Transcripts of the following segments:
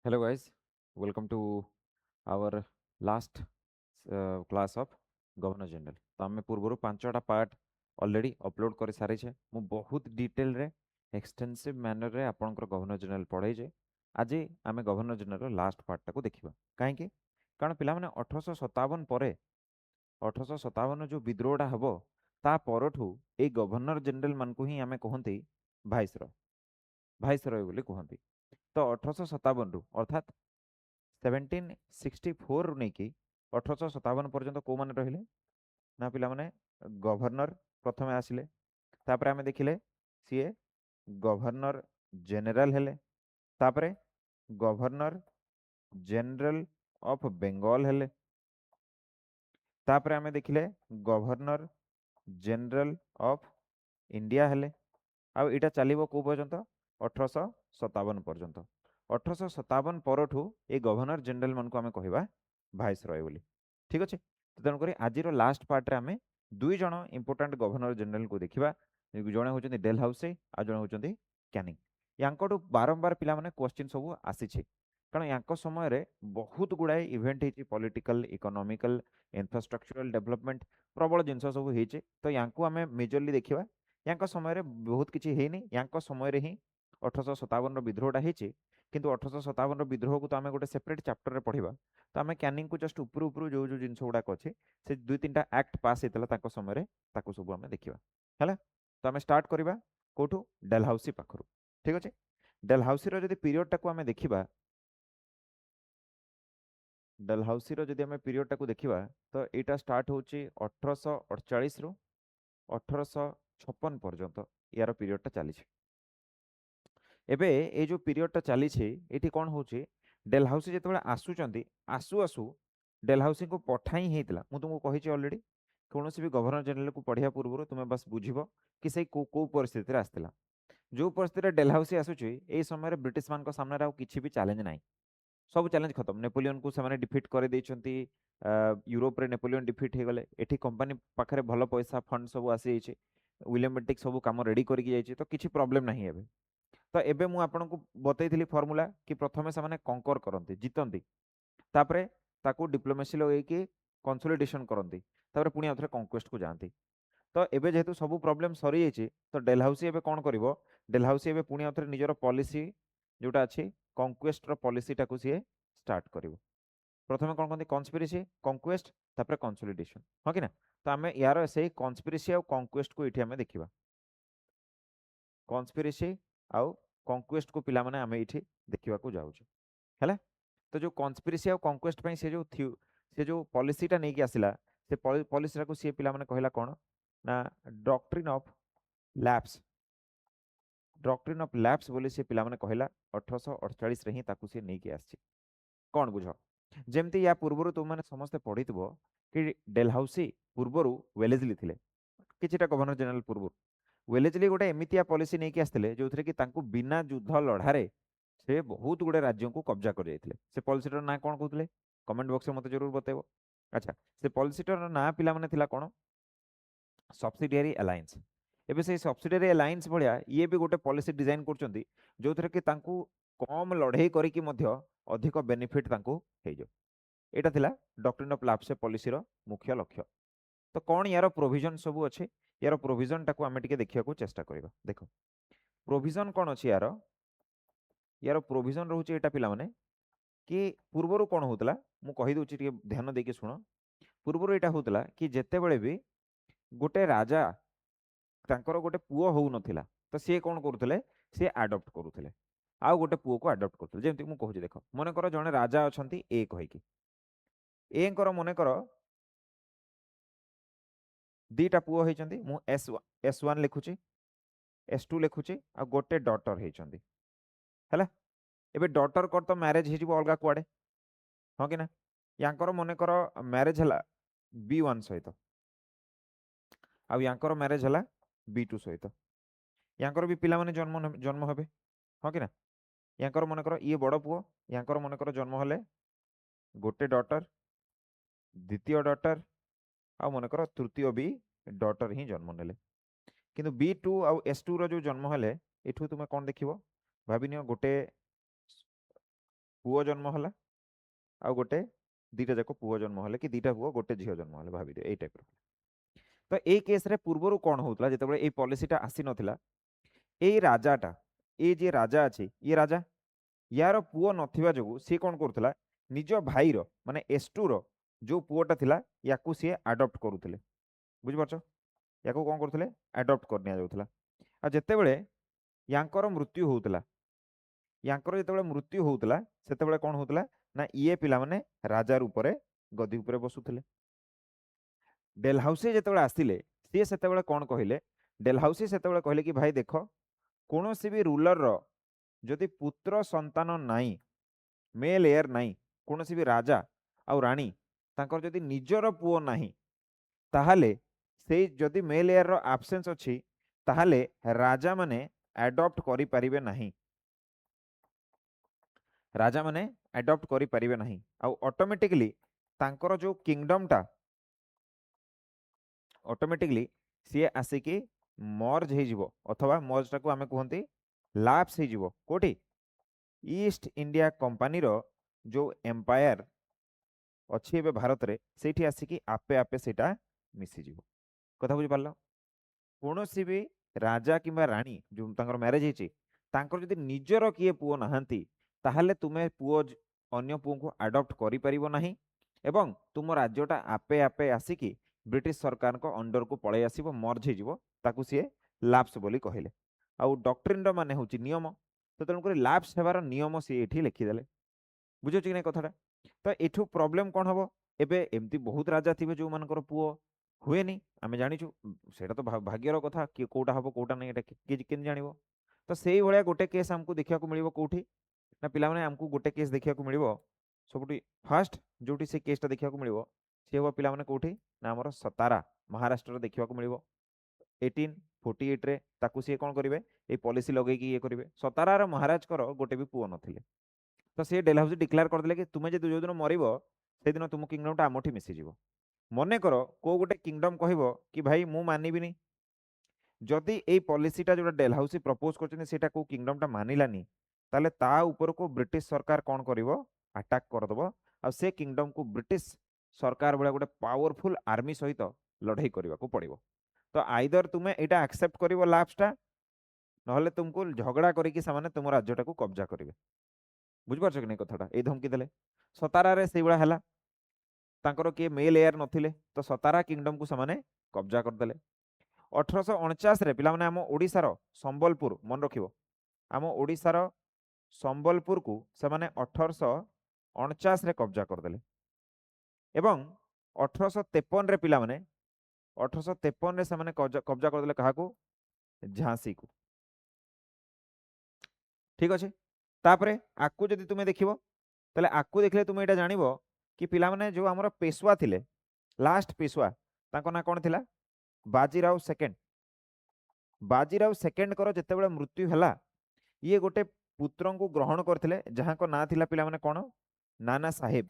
Hello guys, welcome to our last class of Governor General। तो आम पूर्व पांचटा part already upload कर सारी छे। मु बहुत डिटेल रे एक्सटेंसिव मैनर रे आपनकर गवर्नर जनरल पढ़ाई जे। आज आम गवर्नर जनरल लास्ट पार्टा को देखिबा। काहेकि कारण पिला माने 1857 परे 1857 जो विद्रोहटा हबो ता परठू ए गवर्नर जनरल मान को ही आमे कहंती भाइसरय बोली कहंती। तो 1857 रु अर्थात 1764 ରୁ ନେଇକି 1857 ପର୍ଯ୍ୟନ୍ତ କୋଉମାନେ ରହିଲେ ନା ପିଲାମାନେ ଗଭର୍ଣ୍ଣର ପ୍ରଥମେ ଆସିଲେ। ତାପରେ ଆମେ ଦେଖିଲେ ସିଏ ଗଭର୍ଣ୍ଣର ଜେନେରାଲ ହେଲେ। ତାପରେ ଗଭର୍ଣ୍ଣର ଜେନେରାଲ ଅଫ ବେଙ୍ଗଲ ହେଲେ। ତାପରେ ଆମେ ଦେଖିଲେ ଗଭର୍ଣ୍ଣର ଜେନେରାଲ ଅଫ ଇଣ୍ଡିଆ ହେଲେ। ଆଉ ଏଇଟା ଚାଲିବ କୋଉ ପର୍ଯ୍ୟନ୍ତ 1857 ପର୍ଯ୍ୟନ୍ତ। 1857 ପରଠୁ ଏ ଗଭର୍ଣ୍ଣର ଜେନେରାଲ ମାନଙ୍କୁ ଆମେ କହିବା ଭାଇସରୟ ବୋଲି। ଠିକ ଅଛି। ତେଣୁକରି ଆଜିର ଲାଷ୍ଟ ପାର୍ଟରେ ଆମେ ଦୁଇ ଜଣ ଇମ୍ପୋର୍ଟାଣ୍ଟ ଗଭର୍ଣ୍ଣର ଜେନେରାଲକୁ ଦେଖିବା। ଜଣେ ହେଉଛନ୍ତି ଡେଲ ହାଉସି ଆଉ ଜଣେ ହେଉଛନ୍ତି କ୍ୟାନିଂ। ୟାଙ୍କଠୁ ବାରମ୍ବାର ପିଲାମାନେ କ୍ୱେଶ୍ଚିନ୍ ସବୁ ଆସିଛି। କାରଣ ୟାଙ୍କ ସମୟରେ ବହୁତ ଗୁଡ଼ାଏ ଇଭେଣ୍ଟ ହେଇଛି, ପଲିଟିକାଲ ଇକୋନୋମିକାଲ ଇନଫ୍ରାଷ୍ଟ୍ରକ୍ଚରାଲ ଡେଭଲପମେଣ୍ଟ ପ୍ରବଳ ଜିନିଷ ସବୁ ହେଇଛି। ତ ୟାଙ୍କୁ ଆମେ ମେଜରଲି ଦେଖିବା। ୟାଙ୍କ ସମୟରେ ବହୁତ କିଛି ହେଇନି। ୟାଙ୍କ ସମୟରେ ହିଁ 1857 ବିଦ୍ରୋହଟା ହେଇଛି। କିନ୍ତୁ 1857 ବିଦ୍ରୋହକୁ ତ ଆମେ ଗୋଟେ ସେପରେଟ୍ ଚାପ୍ଟରରେ ପଢ଼ିବା। ତ ଆମେ କ୍ୟାନିଂକୁ ଜଷ୍ଟ ଉପରୁ ଉପରୁ ଯେଉଁ ଯେଉଁ ଜିନିଷ ଗୁଡ଼ାକ ଅଛି ସେ ଦୁଇ ତିନିଟା ଆକ୍ଟ ପାସ୍ ହେଇଥିଲା ତାଙ୍କ ସମୟରେ ତାକୁ ସବୁ ଆମେ ଦେଖିବା। ହେଲା, ତ ଆମେ ଷ୍ଟାର୍ଟ କରିବା କେଉଁଠୁ? ଡେଲହାଉସି ପାଖରୁ। ଠିକ୍ ଅଛି। ଡେଲହାଉସିର ଯଦି ପିରିୟଡ଼ଟାକୁ ଆମେ ଦେଖିବା, ଡେଲହାଉସିର ଯଦି ଆମେ ପିରିୟଡ଼ଟାକୁ ଦେଖିବା ତ ଏଇଟା ଷ୍ଟାର୍ଟ ହେଉଛି 1848 ରୁ 1856 ପର୍ଯ୍ୟନ୍ତ ୟାର ପିରିୟଡ଼ଟା ଚାଲିଛି। ଏବେ এই ଯେଉଁ ପିରିୟଡ଼ଟା ଚାଲିଛି ଏଠି କ'ଣ ହେଉଛି, ଡେଲହାଉସି ଯେତେବେଳେ ଆସୁଛନ୍ତି ଆସୁ ଆସୁ ଡେଲହାଉସିଙ୍କୁ ପଠା ହିଁ ହେଇଥିଲା। ମୁଁ ତୁମକୁ କହିଛି ଅଲରେଡ଼ି, କୌଣସି ବି ଗଭର୍ଣ୍ଣର ଜେନେରାଲକୁ ପଢ଼ିବା ପୂର୍ବରୁ ତୁମେ ବାସ୍ ବୁଝିବ କି ସେଇ କେଉଁ ପରିସ୍ଥିତିରେ ଆସିଥିଲା। ଯେଉଁ ପରିସ୍ଥିତିରେ ଡେଲହାଉସି ଆସୁଛି ଏଇ ସମୟରେ ବ୍ରିଟିଶମାନଙ୍କ ସାମ୍ନାରେ ଆଉ କିଛି ବି ଚ୍ୟାଲେଞ୍ଜ ନାହିଁ। ସବୁ ଚ୍ୟାଲେଞ୍ଜ ଖତମ। ନେପୋଲିଅନକୁ ସେମାନେ ଡିଫିଟ୍ କରିଦେଇଛନ୍ତି। ୟୁରୋପରେ ନେପୋଲିଅନ ଡିଫିଟ୍ ହେଇଗଲେ। ଏଠି କମ୍ପାନୀ ପାଖରେ ଭଲ ପଇସା ଫଣ୍ଡ ସବୁ ଆସିଯାଇଛି। ୱିଲିୟମ ବେଣ୍ଟିକ୍ ସବୁ କାମ ରେଡ଼ି କରିକି ଯାଇଛି। ତ କିଛି ପ୍ରୋବ୍ଲେମ୍ ନାହିଁ ଏବେ। ତ ଏବେ ମୁଁ ଆପଣଙ୍କୁ ବତେଇଥିଲି ଫର୍ମୁଲା କି ପ୍ରଥମେ ସେମାନେ କଙ୍କର କରନ୍ତି, ଜିତନ୍ତି, ତାପରେ ତାକୁ ଡିପ୍ଲୋମାସି ଲଗେଇକି କନସୋଲିଡେସନ କରନ୍ତି, ତାପରେ ପୁଣି ଆଉଥରେ କଙ୍କୱେଷ୍ଟକୁ ଯାଆନ୍ତି। ତ ଏବେ ଯେହେତୁ ସବୁ ପ୍ରୋବ୍ଲେମ୍ ସରିଯାଇଛି ତ ଡେଲହାଉସି ଏବେ କ'ଣ କରିବ? ଡେଲହାଉସି ଏବେ ପୁଣି ଆଉଥରେ ନିଜର ପଲିସି ଯେଉଁଟା ଅଛି କଙ୍କୱେଷ୍ଟର ପଲିସିଟାକୁ ସିଏ ଷ୍ଟାର୍ଟ କରିବ। ପ୍ରଥମେ କ'ଣ କହନ୍ତି? କନସ୍ପିରେସି, କଙ୍କୱେଷ୍ଟ, ତାପରେ କନସୋଲିଡେସନ। ହଁ କି ନା? ତ ଆମେ ୟାର ସେଇ କନସ୍ପିରେସି ଆଉ କଙ୍କୱେଷ୍ଟକୁ ଏଠି ଆମେ ଦେଖିବା। କନସ୍ପିରେସି ଆଉ କଙ୍କୱେଷ୍ଟକୁ ପିଲାମାନେ ଆମେ ଏଇଠି ଦେଖିବାକୁ ଯାଉଛୁ। ହେଲା, ତ ଯେଉଁ କନସ୍ପିରେସି ଆଉ କଙ୍କୱେଷ୍ଟ ପାଇଁ ସେ ଯେଉଁ ପଲିସିଟା ନେଇକି ଆସିଲା ସେ ପଲିସିଟାକୁ ସିଏ ପିଲାମାନେ କହିଲା କ'ଣ ନା doctrine of lapse. Doctrine of lapse ବୋଲି ସେ ପିଲାମାନେ କହିଲା 1848ରେ ହିଁ ତାକୁ ସିଏ ନେଇକି ଆସିଛି। କ'ଣ ବୁଝ? ଯେମିତି ୟା ପୂର୍ବରୁ ତୁମମାନେ ସମସ୍ତେ ପଢ଼ିଥିବ କି ଡେଲହାଉସି ପୂର୍ବରୁ ୱେଲେଜଲି ଥିଲେ, କିଛିଟା ଗଭର୍ଣ୍ଣର ଜେନେରାଲ ପୂର୍ବରୁ। ୱେଲେଜଲି ଗୋଟେ ଏମିତିଆ ପଲିସି ନେଇକି ଆସିଥିଲେ ଯେଉଁଥିରେ କି ତାଙ୍କୁ ବିନା ଯୁଦ୍ଧ ଲଢ଼ାରେ ସେ ବହୁତ ଗୁଡ଼େ ରାଜ୍ୟକୁ କବ୍ଜା କରିଯାଇଥିଲେ। ସେ ପଲିସିଟାର ନାଁ କ'ଣ କହୁଥିଲେ? କମେଣ୍ଟ ବକ୍ସରେ ମୋତେ ଜରୁର ବତେଇବ। ଆଚ୍ଛା, ସେ ପଲିସିଟାର ନାଁ ପିଲାମାନେ ଥିଲା କ'ଣ? Subsidiary alliance. ଏବେ ସେଇ ସବସିଡିଆରୀ ଆଲାଏନ୍ସ ଭଳିଆ ଇଏ ବି ଗୋଟେ ପଲିସି ଡିଜାଇନ୍ କରୁଛନ୍ତି ଯେଉଁଥିରେ କି ତାଙ୍କୁ କମ୍ ଲଢ଼େଇ କରିକି ମଧ୍ୟ ଅଧିକ ବେନିଫିଟ୍ ତାଙ୍କୁ ହେଇଯାଉ। ଏଇଟା ଥିଲା ଡକ୍ଟ୍ରିନ୍ ଅଫ୍ ଲ୍ୟାପ୍ସ ପଲିସିର ମୁଖ୍ୟ ଲକ୍ଷ୍ୟ। ତ କ'ଣ ୟାର ପ୍ରୋଭିଜନ୍ ସବୁ ଅଛି? ୟାର ପ୍ରୋଭିଜନଟାକୁ ଆମେ ଟିକେ ଦେଖିବାକୁ ଚେଷ୍ଟା କରିବା। ଦେଖ, ପ୍ରୋଭିଜନ କ'ଣ ଅଛି ୟାର? ୟାର ପ୍ରୋଭିଜନ ରହୁଛି ଏଇଟା ପିଲାମାନେ କି ପୂର୍ବରୁ କ'ଣ ହେଉଥିଲା ମୁଁ କହିଦେଉଛି, ଟିକେ ଧ୍ୟାନ ଦେଇକି ଶୁଣ। ପୂର୍ବରୁ ଏଇଟା ହେଉଥିଲା କି ଯେତେବେଳେ ବି ଗୋଟେ ରାଜା ତାଙ୍କର ଗୋଟେ ପୁଅ ହେଉନଥିଲା ତ ସିଏ କ'ଣ କରୁଥିଲେ? ସିଏ ଆଡପ୍ଟ କରୁଥିଲେ, ଆଉ ଗୋଟେ ପୁଅକୁ ଆଡପ୍ଟ କରୁଥିଲେ। ଯେମିତି ମୁଁ କହୁଛି, ଦେଖ, ମନେକର ଜଣେ ରାଜା ଅଛନ୍ତି ଏ କହିକି, ଏଙ୍କର ମନେକର ଦୁଇଟା ପୁଅ ହେଇଛନ୍ତି। ମୁଁ S1 ଲେଖୁଛି, S2 ଲେଖୁଛି, ଆଉ ଗୋଟେ ଡଟର ହେଇଛନ୍ତି। ହେଲା, ଏବେ ଡଟରଙ୍କର ତ ମ୍ୟାରେଜ ହେଇଯିବ ଅଲଗା କୁଆଡ଼େ, ହଁ କି ନା? ୟାଙ୍କର ମନେକର ମ୍ୟାରେଜ ହେଲା B1 ସହିତ, ଆଉ ୟାଙ୍କର ମ୍ୟାରେଜ ହେଲା B2 ସହିତ। ୟାଙ୍କର ବି ପିଲାମାନେ ଜନ୍ମ ହେବେ, ହଁ କି ନା? ୟାଙ୍କର ମନେକର ଇଏ ବଡ଼ ପୁଅ, ୟାଙ୍କର ମନେକର ଜନ୍ମ ହେଲେ ଗୋଟେ ଡଟର, ଦ୍ୱିତୀୟ ଡଟର, ଆଉ ମନେକର ତୃତୀୟ ବି ଡଟର ହିଁ ଜନ୍ମ ନେଲେ। କିନ୍ତୁ B2 ଆଉ S2ର ଯେଉଁ ଜନ୍ମ ହେଲେ ଏଠୁ ତୁମେ କ'ଣ ଦେଖିବ? ଭାବିନିଅ ଗୋଟେ पुओ जन्म होला आ गोटे दीटा जाक पुओ जन्म हेले कि दीटा पुओ गोटे झील जन्म हेले भाभी दियो एई टाइप रो। तो एई केस रे पूर्वरु कोन होउतला जेतेबेले एई पॉलिसीटा आसी नथिला एई राजाटा ए जे राजा अछि ये राजा यार पुओ नथिबा जोगु सी कोन करथला निज भाईर माने एस2 रो जो पुओटा थिला याकू सी अडॉप्ट करूथले बुझि परछो याकू कोन करथले अडॉप्ट करनिया जाउथला आ जेतेबेले यांकर मृत्यु होउतला यांकर जेतेबेले मृत्यु होउतला सेतेबेले कोन होउतला ना इए पिला माने राजा रूपरे गदी उपरे बसुथले। डेलहाउसी जेतेबेले आसिले सी सेतेबेले कोन कहिले डेलहाउसी सेतेबेले कहले कि भाई देखो कोनोसी भी रूलर रो जदि पुत्र संतान नाई मेल एयर नाई कोनोसी भी राजा आ रानी तांकर जदि निजर पुओ नाही ताहाले से जदि मेल एयर रो एब्सेंस अछि ताहाले राजा माने एडॉप्ट करि परिबे नाही राजा माने एडॉप्ट करि परिबे नाही आ ऑटोमेटिकली तांकर जो किंगडम टा ऑटोमेटिकली सी आसिकी मर्ज हे जिवो अथवा मर्ज टाको आमे कहंती लैप्स हे जिवो कोठी ईस्ट इंडिया कंपनी रो जो एम्पायर अच्छी एबे भारत रे सेठी आसिकी आपे आपे सेटा मिसी जिवो कथा बुझि पारलो कोनोसी भी राजा किंबा रानी जो तांकर मैरिज हेची तांकर जदि निजर किए पुओ नाहंती ताहाले तुमे पुओ अन्य पुओ को अडॉप्ट करि परिबो नाही एवं तुम राज्यटा आपे आपे आसिकी ब्रिटिश सरकार को अंडर को पळै आसीबो मर्ज हे जिवो ताकू सिए लैप्स बोली कहिले आ डॉक्ट्रिन रो माने होची नियम तो तेणुक लैप्स हेबार नियम सी एठी लिखिदेले बुझुछ कि नहीं कथाटा तो एठू प्रॉब्लम कौन हम एबे एमती बहुत राजा थिबे जो मानकर पुओ हुएनी आमे जानिछु सेटा तो भाग्यर कथा कि कोटा हबो कोटा नहीं एटा केन जानिबो तो सेही भलिया गोटे केस हमको देखिया को मिलिबो कोठी ना पिला माने हमको गोटे केस देखिया को मिलिबो सबुठी फास्ट जोटी से केसटा देखिया को मिलिबो से हो पिला माने कोठी ना हमर सतारा महाराष्ट्र देखिया को मिलिबो 1848 रे ताकू से कोन करिवे ए पॉलिसी लगै कि ये करिवे सतारा रो महाराज कर गोटे भी पुओ नथिले तो सी डेलहाउसी डिक्लेयर करदेले कि तुमे जे जो दिन मरिबो से दिन तुम किंगडमटा आमठी मिसी जिवो मने करो को गोटे किंगडम कहबो कि भाई मु मानिबिनी जदि एई पॉलिसीटा जोटा डेलहाउसी प्रपोज करछन सेटा को किंगडमटा मानिलानी ताले ता ऊपर को ब्रिटिश सरकार कोन करिवो अटैक कर दबो आ से किंगडम को ब्रिटिश सरकार बळे गोटे पावरफुल आर्मी सहित लड़ाई करबा को पड़िबो तो आइदर तुमे एटा एक्सेप्ट करिवो लैप्सटा नहले तुमको झगड़ा करिकि सामाने तुम राज्यटा को कब्जा करिवे बुझिपारछ कि नहीं कथाटा ए धमकी देले सतारा रे सेई बळा हला तांकर के मेल एयर नथिले तो सतारा किंगडम को सामाने कब्जा कर देले 1849 रे पिला माने हम ओडिसा रो संबलपुर मन रखिबो हम ओडिसा रो संबलपुर को सामाने 1849 रे कब्जा कर देले एवं 1853 रे पिला माने 1853 रे सामाने कब्जा कर देले कहा को झांसी को ठीक अछि तापरे आकु जदि तुमे देखिबो तले आकु देखले तुमे एटा जानिबो कि पिला माने जो हमर पेशवा थिले लास्ट पेशवा ताको ना कोन थिला बाजीराव सेकेंड कर जेतेबेले मृत्यु हला ये गोटे पुत्रन को ग्रहण करथिले जहां को ना थिला पिला माने कोन नाना साहेब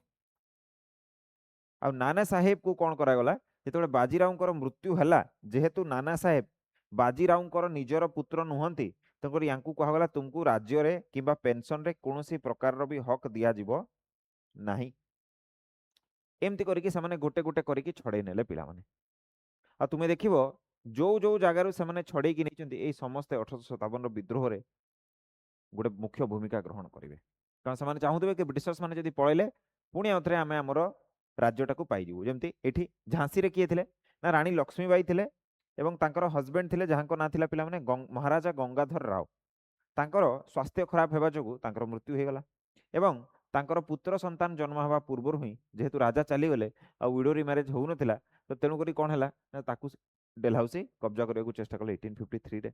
आ नाना साहेब को कोन करा गला जेतेबेले बाजीराव कर मृत्यु हला जेहेतु नाना साहेब बाजीराव कर निजर पुत्र नुहंती तंकर यांकू कहा गला तुमको राज्य रे किबा पेंशन रे कोनोसी प्रकार रो भी हक दिया जिवो नाही एमती करिकि सामाने गोटे गोटे करिकि छड़े नेले पिला माने आ तुमे देखिबो जो जो जगार से माने छड़े कि नहीं ए समस्त 1857 रो विद्रोह रे गोटे मुख्य भूमिका ग्रहण करेंगे कारण से चाहूबे कि ब्रिटिशर्स माने जदि पळैले पुणी आउथरे आमे हमर राज्यटा को पाई जिवु जेमती एठी झांसी रे किए थिले ना रानी लक्ष्मीबाई थिले एवं तांकर हस्बैंड थिले जहां ना थिला पिला माने महाराजा गंगाधर राव तांकर स्वास्थ्य खराब हेबा जोगु तांकर मृत्यु हे गला एवं तांकर पुत्र संतान जन्म हवा पूर्वर हुई जेहेतु राजा चली गले आ विडोरी मैरिज हो नथिला तो तेणु करी कोन हला ना ताकू डेलहाउसी कब्जा करने को चेष्टा कले 1853 रे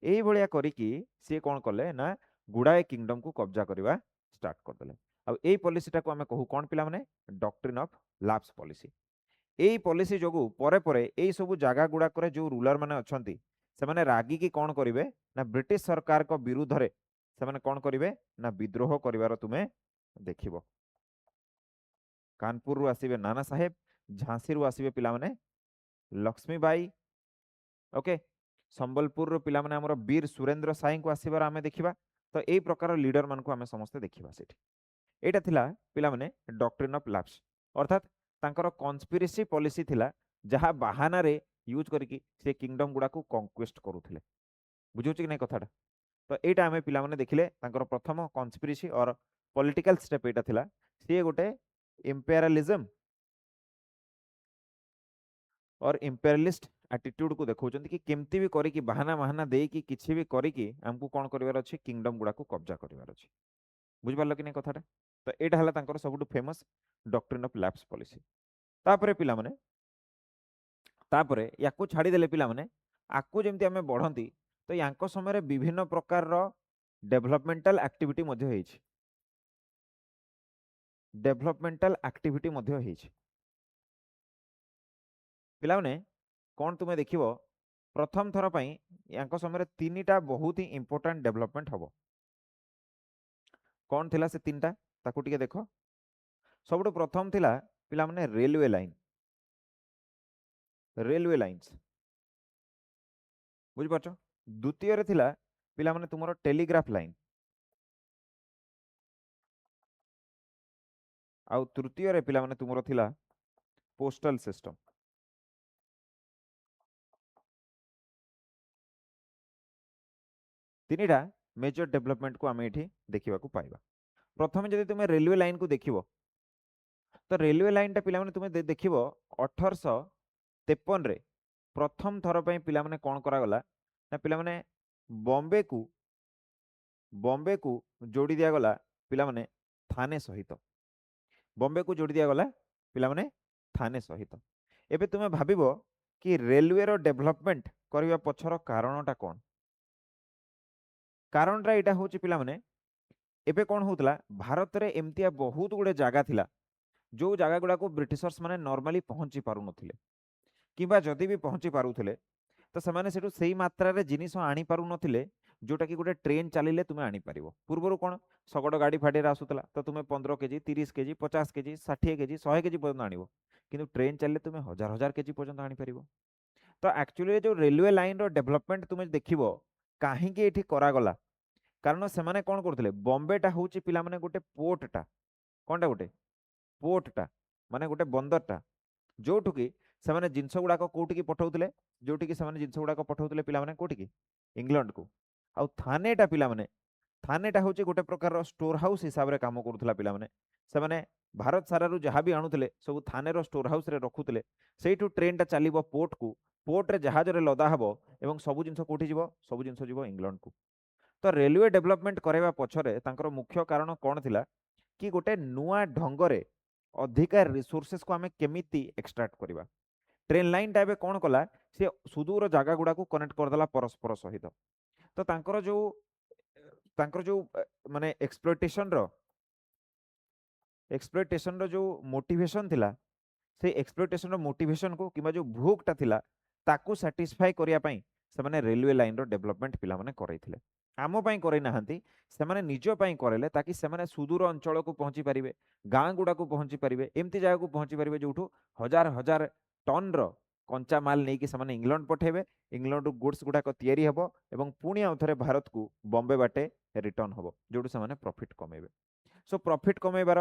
एही भलिया करिकि से कोन कले ना गुडाए किंगडम को कब्जा करबा स्टार्ट कर देले आ एई पॉलिसीटा को हमें कहू कोन पिला माने डॉक्ट्रिन ऑफ लैप्स पॉलिसी एई पॉलिसी जोगु परे परे एई सब जागा गुडा करे जो रूलर माने अछंती से माने रागी की कोन करिवे ना ब्रिटिश सरकार को विरुद्ध रे से माने कोन करिवे ना विद्रोह करिवार तुमे देखिबो कानपुर रु आसीबे नाना साहेब झांसी रु आसीबे पिला माने लक्ष्मीबाई ओके संबलपुर रो पिला माने हमर वीर सुरेंद्र साई को आसीबार आमे देखिबा तो एई प्रकार लीडर मान को आमे समस्त देखिबा सेठी एटा थिला पिला माने डॉक्ट्रिन ऑफ लैप्स अर्थात तांकर कॉन्स्पिरेसी पॉलिसी थिला जहा बहाना रे यूज करके से किंगडम गुडा को कॉन्क्वेस्ट करूथिले बुझुछ कि नै कथाटा तो एटा हमें पिला माने देखिले तांकर प्रथम कॉन्स्पिरेसी और पॉलिटिकल स्टेप एटा थिला से गोटे इंपेरियलिज्म और इंपेरियलिस्ट एटीट्यूड को देखौचंती कि केमती भी करी कि बहाना बहाना दे कि किछि भी करी कि हमकु कोन करबार अछि किंगडम गुडा को कब्जा करबार अछि बुझ पारल कि नै कथाटा तो एटा हला तांकर सबटु famous doctrine of lapse policy तापरे पिला माने तापरे याकू छाड़ी देले पिला माने आकू जेमती हमें बढ़ंती तो यांको समय रे विभिन्न प्रकार रो डेवलपमेंटल एक्टिविटी मध्ये हेछि डेवलपमेंटल एक्टिविटी मध्ये हेछि पिला माने कोन तुमे देखिबो प्रथम थर पई यांको समय रे तीनटा बहुत ही इंपोर्टेंट डेवलपमेंट हबो कोन थिला से तीनटा ताकू टिके देखो सबटु प्रथम थिला पिला माने रेलवे लाइन्स बुझ पाछो द्वितीय रे थिला पिला माने तुमरो टेलीग्राफ लाइन आउ तृतीय रे पिला माने तुमरो थिला पोस्टल सिस्टम तीनटा मेजर डेवलपमेंट को आमे एठी देखिबा को पाइबा प्रथम जदि तुमे रेलवे लाइन को देखिबो तो रेलवे लाइन टा पिला माने तुमे देखिबो 1853 रे प्रथम थर पई पिला माने कोन करा गला ना पिला माने बॉम्बे को जोड़ी दिया गला पिला माने थाने सहित बॉम्बे को जोड़ी दिया गला पिला माने थाने सहित एबे तुमे भाबिबो कि रेलवे रो डेवलपमेंट करिवा पछर कारणटा कोन कारणटा एटा होची पिला माने एबे कोन होतला भारत रे एमतिया बहुत गुडे जागा थिला जो जागा गुडा को ब्रिटिशर्स माने नॉर्मली पहुंची पारु नथिले किबा जदि भी पहुंची पारुथिले तो सेमाने सेटु सेही मात्रा रे जिनिस आनी पारु नथिले जोटा कि गोटे ट्रेन चलिले तुमे आनी पारिबो पूर्वरु कोन सगड गाडी फाडी आसुतला तो तुमे 15 KG 30 KG 50 KG 60 KG 100 KG पर्यंत आनिबो किंतु ट्रेन चलले तुमे हजार हजार केजी पर्यंत आनी पारिबो तो एक्चुअली जो रेलवे लाइन रो डेवलपमेंट तुमे देखिबो काहे कि एठी करा गला कारण सेमाने कोन करथिले बॉम्बेटा होची पिला माने गोटे पोर्टटा कोनटा गोटे पोर्टटा माने गोटे बंदरटा जोठु कि सेमाने जिंस गुडाक कोठी की पठाउथिले जोठी कि सेमाने जिंस गुडाक पठाउथिले पिला माने कोठी की इंग्लैंड को आउ थानेटा पिला माने थानेटा होची गोटे प्रकार रो स्टोर हाउस हिसाब रे काम करूथला पिला माने सेमाने भारत सारा रु जहा भी आणुथिले सब थाने रो स्टोर हाउस रे रखुथिले सेइठु ट्रेनटा चलीबो पोर्ट को पोर्ट रे जहाज रे लदा हबो एवं सब जिंस कोठी जीवो सब जिंस जीवो इंग्लैंड को तो रेलवे डेवलपमेंट करैबा पछरे तांकर मुख्य कारण कोन थिला कि गोटे नुआ ढंगरे अधिका रिसोर्सेस को हमें केमिति एक्सट्रैक्ट करबा ट्रेन लाइन टाइप कोन कला से सुदूर जागा गुडा को कनेक्ट कर देला परस्पर सहित तो तांकर जो माने एक्सप्लॉयटेशन रो जो मोटिवेशन थिला से एक्सप्लॉयटेशन रो मोटिवेशन को किबा जो भूखटा थिला ताकू सैटिस्फाई करिया पई से माने रेलवे लाइन रो डेवलपमेंट पिला माने करैथिले आम पई करै नाहंती से माने निजो पई करेले ताकि से माने सुदूर अंचल को पहुंची परिबे गां गुडा को पहुंची परिबे एमती जागा को पहुंची परिबे जोठू हजार हजार टन रो कंचा माल नहीं कि से इंग्लैंड पठेबे इंग्लैंड रो गुड्स गुडा को तयारी हबो एवं पुणी आउथरे भारत को बॉम्बे बाटे रिटर्न हबो जोठू से माने प्रॉफिट कमेबे सो प्रॉफिट कमेबार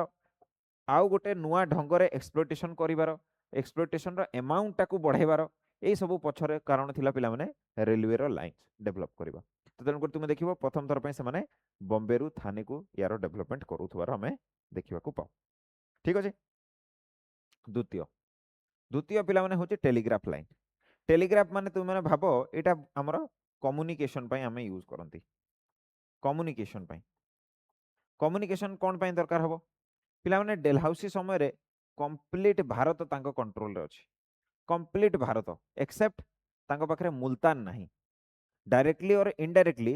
आउ गोटे नुआ ढंगरे एक्सप्लॉयटेशन करिवार एक्सप्लॉयटेशन रो अमाउंट टाकू बढ़ाइबार ए सब पछरे कारण थिला पिला माने रेलवे रो लाइन्स डेवलप करिबा तो तेणुकर तुम देखिबो प्रथम थर पई से माने बॉम्बे रु थाने को यारो डेवलपमेंट करूथबार हमें देखिबा को पाओ ठीक अछि द्वितीय द्वितीय पिला माने होचे टेलीग्राफ लाइन टेलीग्राफ माने तुम माने भाबो एटा हमर कम्युनिकेशन पई हमें यूज करंती कम्युनिकेशन कोन पई दरकार हबो पिला माने डेलहाउसी समय रे कंप्लीट भारत तांको कंट्रोल रे अछि कंप्लीट भारत एक्सेप्ट तांको पाखरे मुल्तान नाही डायरेक्टली और इनडायरेक्टली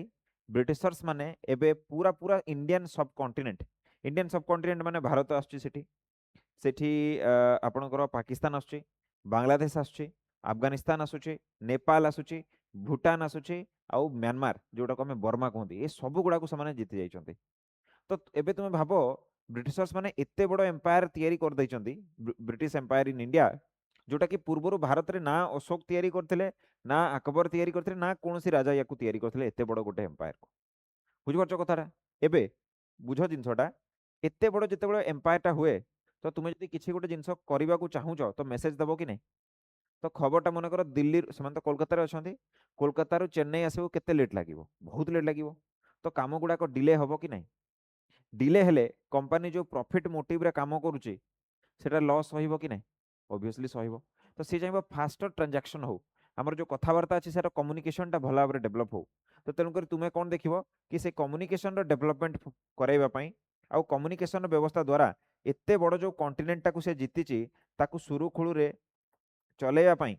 ब्रिटिशर्स माने एबे पूरा पूरा इंडियन सब कॉन्टिनेंट माने भारत आछी सेठी आपणकर पाकिस्तान आछी बांग्लादेश आछी अफगानिस्तान आछी नेपाल आछी भूटान आछी आउ म्यांमार जोटा को हमें बर्मा कहते ये सब गुडा को समाने जीति जाइछन्ती तो एबे तुमे भाबो ब्रिटिशर्स माने एते बड़ो एम्पायर तयारी कर दैछन्ती ब्रिटिश एम्पायर इन इंडिया जोटा कि पूर्व भारत रे ना अशोक तयारी करथिले ना अकबर तयारी करथिले ना कोनोसी राजा याकू तयारी करथिले एते बड़ो गोटे एम्पायर को बुझ परछ कथाटा एबे बुझ जिंसटा एते बड़ जिते एम्पायरटा हुए तो तुम जब किसी गोटे जिनस करने को चाहूच तो मेसेज दब कि नहीं तो खबरटा मनकर दिल्ली से तो कोलकाता अच्छा कोलकाता चेन्नई आसो के लेट लगे बहुत लेट लगे तो कम गुड़ाक डिले हम कि नहीं डिले हेले कंपनी जो प्रॉफिट मोटिव रे काम करुच्ची सेटा लॉस सहिबो कि नहीं ऑब्वियसली सहिबो तो सी चाहिए फास्टर ट्रांजैक्शन हो आमर जो कथबार्ता अच्छी सेटा कम्युनिकेशनटा भल भाव डेभलप हो तो तेणुकर तुम्हें कौन देखिबो कि से कम्युनिकेशन डेभलपमेंट कराइबा पई आउ कम्युनिकेशन व्यवस्था द्वारा एते बड़ जो कॉन्टिनेंट टाकू से जीतीची ताकू सुरुखुरु रे चलेबा पई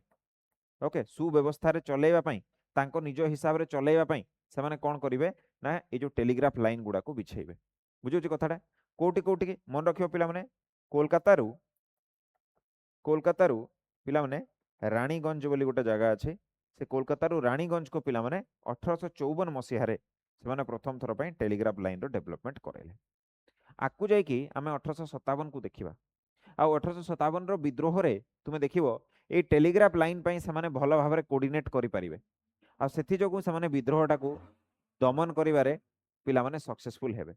ओके सुव्यवस्था रे चलेबा पई तांको निज हिसाब रे चलेबा पई सेमाने कौन करिवे ना ए जो टेलीग्राफ लाइन गुडा को बिछेइबे बुझुची कथाटा कोटी कोटी के मन रखियो पिला माने कोलकाता पिला माने रानीगंज बोली गोटे जगह अच्छे से कोलकाता रानीगंज को पिला माने 1854 मसीह से प्रथम थर पर टेलीग्राफ लाइन रो डेवलपमेंट कराइले आकु जाइकी आम 1857 को देखा आ 1857 विद्रोह रे तुम देखिबो ए टेलीग्राफ लाइन पई से भल भाव कोऑर्डिनेट करि परिबे आ सेथि जोगु से विद्रोहटा को दमन करिवारे पिला माने सक्सेसफुल हेबे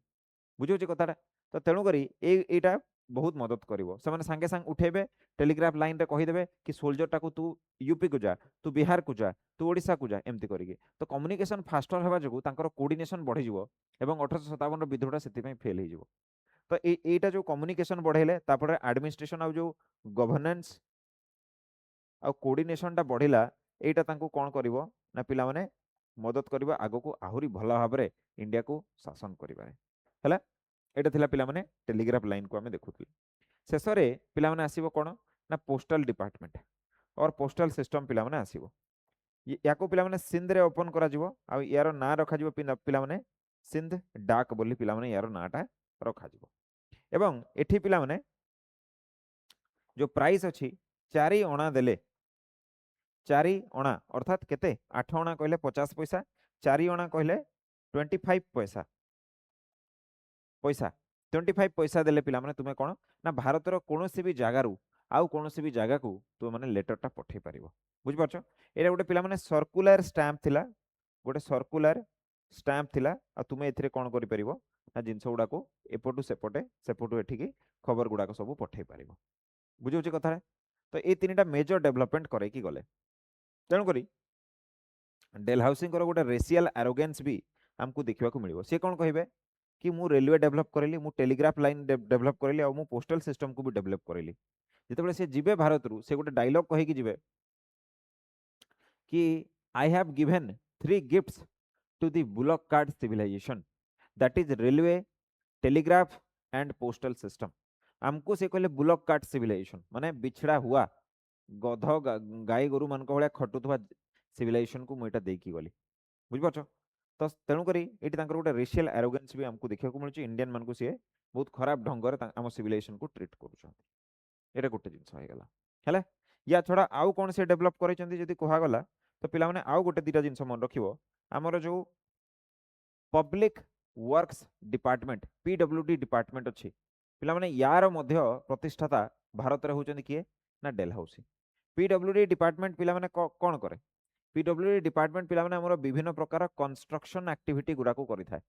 बुझुची कथाटा तो तेणुक एटा बहुत मदद करिवो से सांगे सांग उठेबे टेलीग्राफ लाइन रे कहीदेवे कि सोल्जर टाकू तू यूपी को जा तू बिहार को जा तू ओडिशा को जा एमती करिके तो कम्युनिकेशन फास्टर हेबा जोगु तांकर कोऑर्डिनेशन बढ़ी जिवो एवं 1857 विद्रोहटा सेति फेल हो तो एटा जो कम्युनिकेशन बढ़ेले तापर एडमिनिस्ट्रेशन आ जो गवर्नेंस आ कोऑर्डिनेशनटा बढ़िला एटा तांको कोन करिवो ना पिला माने मदद करिवो आगो को आहुरी भल भाव रे इंडिया को शासन करिबारे हला एटा थिला पिला माने टेलीग्राफ लाइन को आमे देखुथि शेष रे पिला माने आसीबो कोन ना पोस्टल डिपार्टमेंट और पोस्टल सिस्टम पिला माने आसीबो याको पिला माने सिंध रे ओपन करा जिवो आ यारो ना रखा जिवो पिला माने सिंध डाक बोली पिला माने यारो नाटा रखा जिवो एवं एठी पिला माने जो प्राइस अछि 4 अणा देले 4 अणा अर्थात केते 8 अणा कहले 50 पैसा 4 अणा कहले 25 पैसा पैसा 25 पैसा देले पिला माने तुमे कोन ना भारत रो कोनोसी भी जागारू आउ कोनोसी भी जागा को तुम माने लेटरटा पठै परिबो बुझ परछो एटा गोटे पिला माने सर्कुलर स्टैम्प थिला गोटे सर्कुलर स्टैम्प थिला आ तुमे एथिरे कोन करि परिबो ना जिंस गुडा को एपटू सेपटे सेपटू एठिकी खबर गुडा को सब पठै परिबो बुझौछि कथा तो ए तीनटा मेजर डेवलपमेंट करे की गले तेणु करी डेल हाउसिंग गोटे रेसियल एरोगेंस भी आमको देखा मिले सी कौन कहे कि मु रेलवे डेभलप करेली मु टेलीग्राफ लाइन डेभलप करेली और मु पोस्टल सिस्टम को भी डेभलप करेली जिते से जीवे भारत रु से गोटे डायलॉग कहीकि जीवे कि I have given 3 gifts to the bullock cart civilization that is railway telegraph and postal system आमको से कहले बुलक कार्ड सिविलाइजेशन माने बिछड़ा हुआ गध गाई गोरु मान भाया खटुवा सिविलाइजेशन को मुझे देकी गली बुझिपार तो तेणुक ये गोटे रेसियल एरोगेंस भी आमको देखा मिलूँ इंडियन मान सी बहुत खराब ढंग से आम सिविलाइजेशन को ट्रीट कर गोटे जिनस है या छड़ा आउ कौन से डेभलप कर कहगला तो पिला माने आउ गोटे 2टा जिनस मन रखिबो आमर जो public works department PWD department अच्छी पिला माने यार मध्य प्रतिष्ठाता भारत रे होचंदी किए ना डेल हाउसिंग पीडब्ल्यूडी डिपार्टमेंट पिला माने कौन करे पीडब्ल्यूडी डिपार्टमेंट पिला माने हमर विभिन्न प्रकार कंस्ट्रक्शन एक्टिविटी गुडा को करि थाए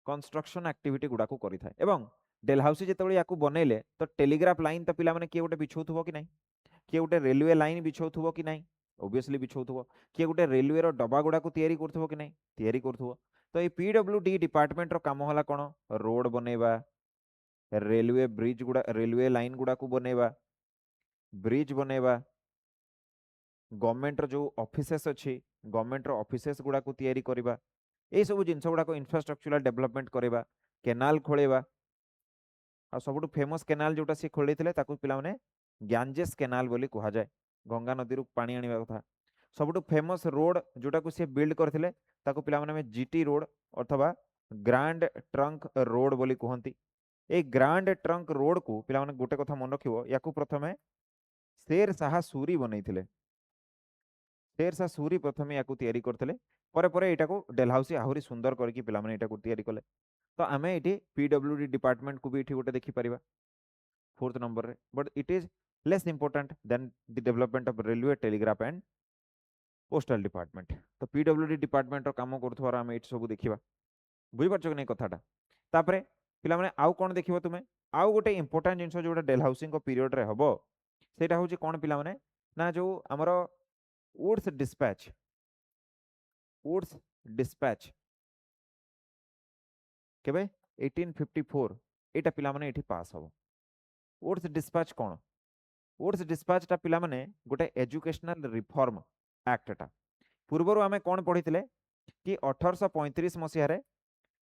कंस्ट्रक्शन एक्टिविटी गुडा को करि थाए एवं डेल हाउस जेतेबेले याकू बनेले तो टेलीग्राफ लाइन तो पिला माने किए गोटे बिछौथुबो कि नहीं किए गोटे रेलवे लाइन बिछौथुबो कि नहीं ऑब्वियसली बिछौथुबो किए गोटे रेलवे रो डबा गुडा को तयारी करथुबो कि नहीं तयारी करथुबो तो ये पीडब्ल्यूडी डिपार्टमेंट रो काम होला कोन रोड बनेबा रेलवे ब्रिज गुडा रेलवे लाइन गुडा को बनेबा ब्रिज बनेबा गवर्नमेंट जो ऑफिसेस अच्छी गवर्नमेंट ऑफिसेस गुडा को तयारी करबा ए सब जिनस गुडा को इंफ्रास्ट्रक्चरल डेवलपमेंट करबा केनाल खोलेबा आ सबुठु फेमस केनाल जोटा से खोलेथिले ताकू पिला माने ग्यांजेस केनाल बोली कहा जाए गंगा नदी रु पानी आनिबा कथा सबुठु फेमस रोड जोटा को से बिल्ड करथिले ताकू पिला माने जीटी रोड अथवा ग्रांड ट्रंक रोड बोली कहंती ए ग्रांड ट्रंक रोड को पिला माने गोटे कथा मन रखिबो याकू प्रथमे शेर शाह सूरी बनैथिले शेर शाह सूरी प्रथमे याकू तयारी करथिले परे परे एटा को डेल हाउस आहुरी सुंदर करके पिला माने एटा को तयारी कले तो आमे एटी पीडब्ल्यूडी डिपार्टमेंट को भी एठी गोटे देखि परिबा 4th नंबर रे but it is less important than the development of railway telegraph and postal department तो पीडब्ल्यूडी डिपार्टमेंट रो काम करथवार आमे एठी सब देखिबा बुझि परछो कि नै कथाटा तापरे पिला माने आउ कोन देखिबो तुमे आउ गोटे इंपोर्टेंट जिंस जोटा डेलहाउसी को पीरियड रे हबो सेटा होची कोन पिला माने ना जो हमरो वुड्स डिस्पैच केबे 1854 एटा पिला माने एठी पास हबो वुड्स डिस्पैच कोन वुड्स डिस्पैच टा पिला माने गोटे एजुकेशनल रिफॉर्म एक्ट टा पूर्वरु आमे कोन पढिथिले कि 1835 मसिया रे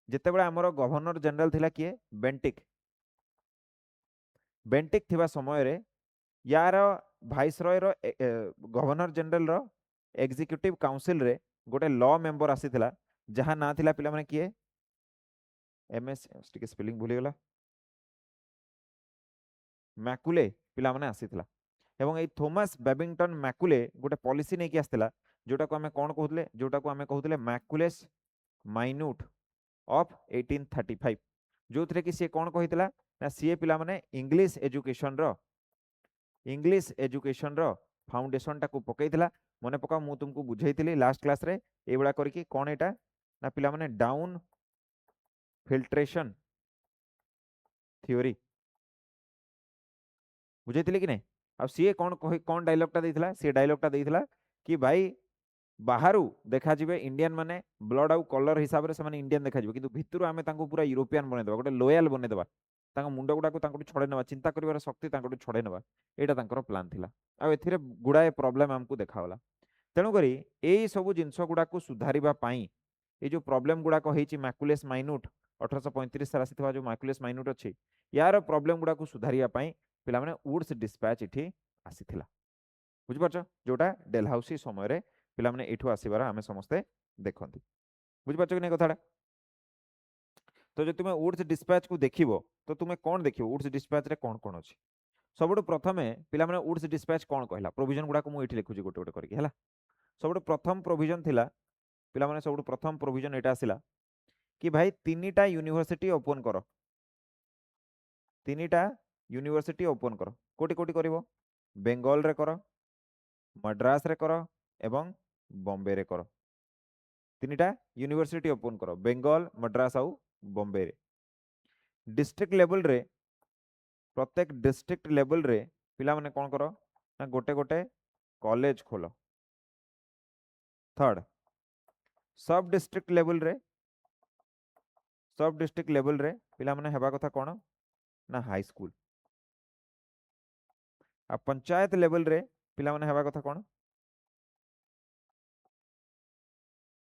जेतेबेले हमरो गवर्नर जनरल थिला किए बेंटिक थिबा समय रे यार भाइसरॉय रो गवर्नर जनरल रो एग्जीक्यूटिव काउंसिल रे गोटे लॉ मेंबर आसीथिला जहा ना थिला पिला माने किए एमएस स्टिक स्पेलिंग भूली गला मैकुले पिला माने आसीथिला एवं ए थॉमस बेबिंगटन मैकुले गोटे पॉलिसी नै कि आस्थिला जोटा को हमें कोन कहउतले जोटा को हमें कहउतले मैकुलेस माइन्यूट ऑफ 1835 जो थरे कि से कोन कहितला ना सीए पिला माने इंग्लिश एजुकेशन रो फाउंडेशन टाको पकईथिला मने पका मु तुमको बुझेइथिली लास्ट क्लास रे एबडा करके कोन एटा ना पिला माने डाउन फिल्ट्रेशन थ्योरी बुझेइथिले कि नै आ सीए कोन डायलॉग टा देइथिला से डायलॉग टा देइथिला कि भाई बाहरु देखा जिवे इंडियन माने ब्लड आउ कलर हिसाब रे से माने इंडियन देखा जिवे किंतु भितरु आमे तांको पूरा यूरोपियन बने देबा गोटे लॉयल बने देबा तांको मुंड गुडा को तांको छडे नेबा चिंता करिवार शक्ति तांको छडे नेबा एटा तांकर प्लान थिला आ एथिरे गुडाए प्रॉब्लम हमकु देखावला तेणु करी एई सब जिंस गुडा को सुधारिबा पाई ए जो प्रॉब्लम गुडा को हेची मैकुलेस माइन्यूट 1835 साल आसीथिबा जो मैकुलेस माइन्यूट अछि यार प्रॉब्लम गुडा को सुधारिया पाई पिला माने वुड्स डिस्पैच इठी आसीथिला बुझि परछ जोटा डेलहाउसी समय रे पिला माने एठु आसीबार आमे समस्ते देखंती बुझि परछ कि नै कथाडा तो जे तुमे वुड्स डिस्पैच को देखिबो तो तुमे कोन देखिबो वुड्स डिस्पैच रे कोन कोन अछि सबुठ प्रथमे पिला माने वुड्स डिस्पैच कोन कहला प्रोविजन गुडा को मु एठी लिखुची गोटे गोटे करके हला सबुठ प्रथम प्रोविजन थिला पिला माने सबुठ प्रथम प्रोविजन एटा आसिला कि भाई तीनिटा यूनिवर्सिटी ओपन करो तीनिटा यूनिवर्सिटी ओपन करो कोटी कोटी करिवो बेंगल रे करो मद्रास रे करो एवं बॉम्बे रे करो तीनिटा यूनिवर्सिटी ओपन करो बेंगल मद्रास आउ बॉम्बे रे डिस्ट्रिक्ट लेवल रे प्रत्येक डिस्ट्रिक्ट लेवल रे पिला माने कोन करो ना गोटे गोटे कॉलेज खोलो थर्ड सब डिस्ट्रिक्ट लेवल रे पिला माने हेबा कथा कोन ना हाई स्कूल आ पंचायत लेवल रे पिला माने हेबा कथा कोन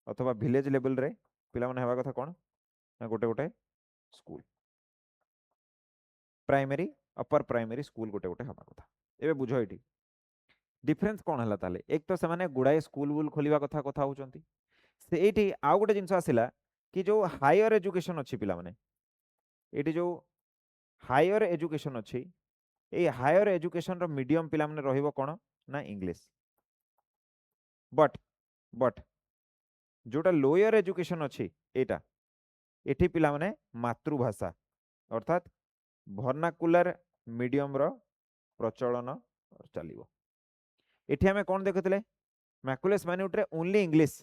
अथवा विलेज लेवल रे पिला माने हेबा कथा कोन ना गोटे गोटे school primary upper primary school गोटे गोटे हेबा कथा एबे बुझो एठी डिफरेंस कोन हला ताले एक तो से माने गुडाए स्कूल वुल खोलिबा कथा होचंती से एठी आ गोटे जिंस आसिला कि जो हायर एजुकेशन अछि पिला माने एठी जो हायर एजुकेशन अछि ए हायर एजुकेशन रो मीडियम पिला माने रहिबो कोन ना इंग्लिश बट जोटा लोअर एजुकेशन अछि एटा एठी पिला माने मातृभाषा अर्थात वर्नाकुलर मीडियम रो प्रचलन चलिबो एठी हमें कोन देखथिले मैकुलेस माइन्यूट रे ओनली इंग्लिश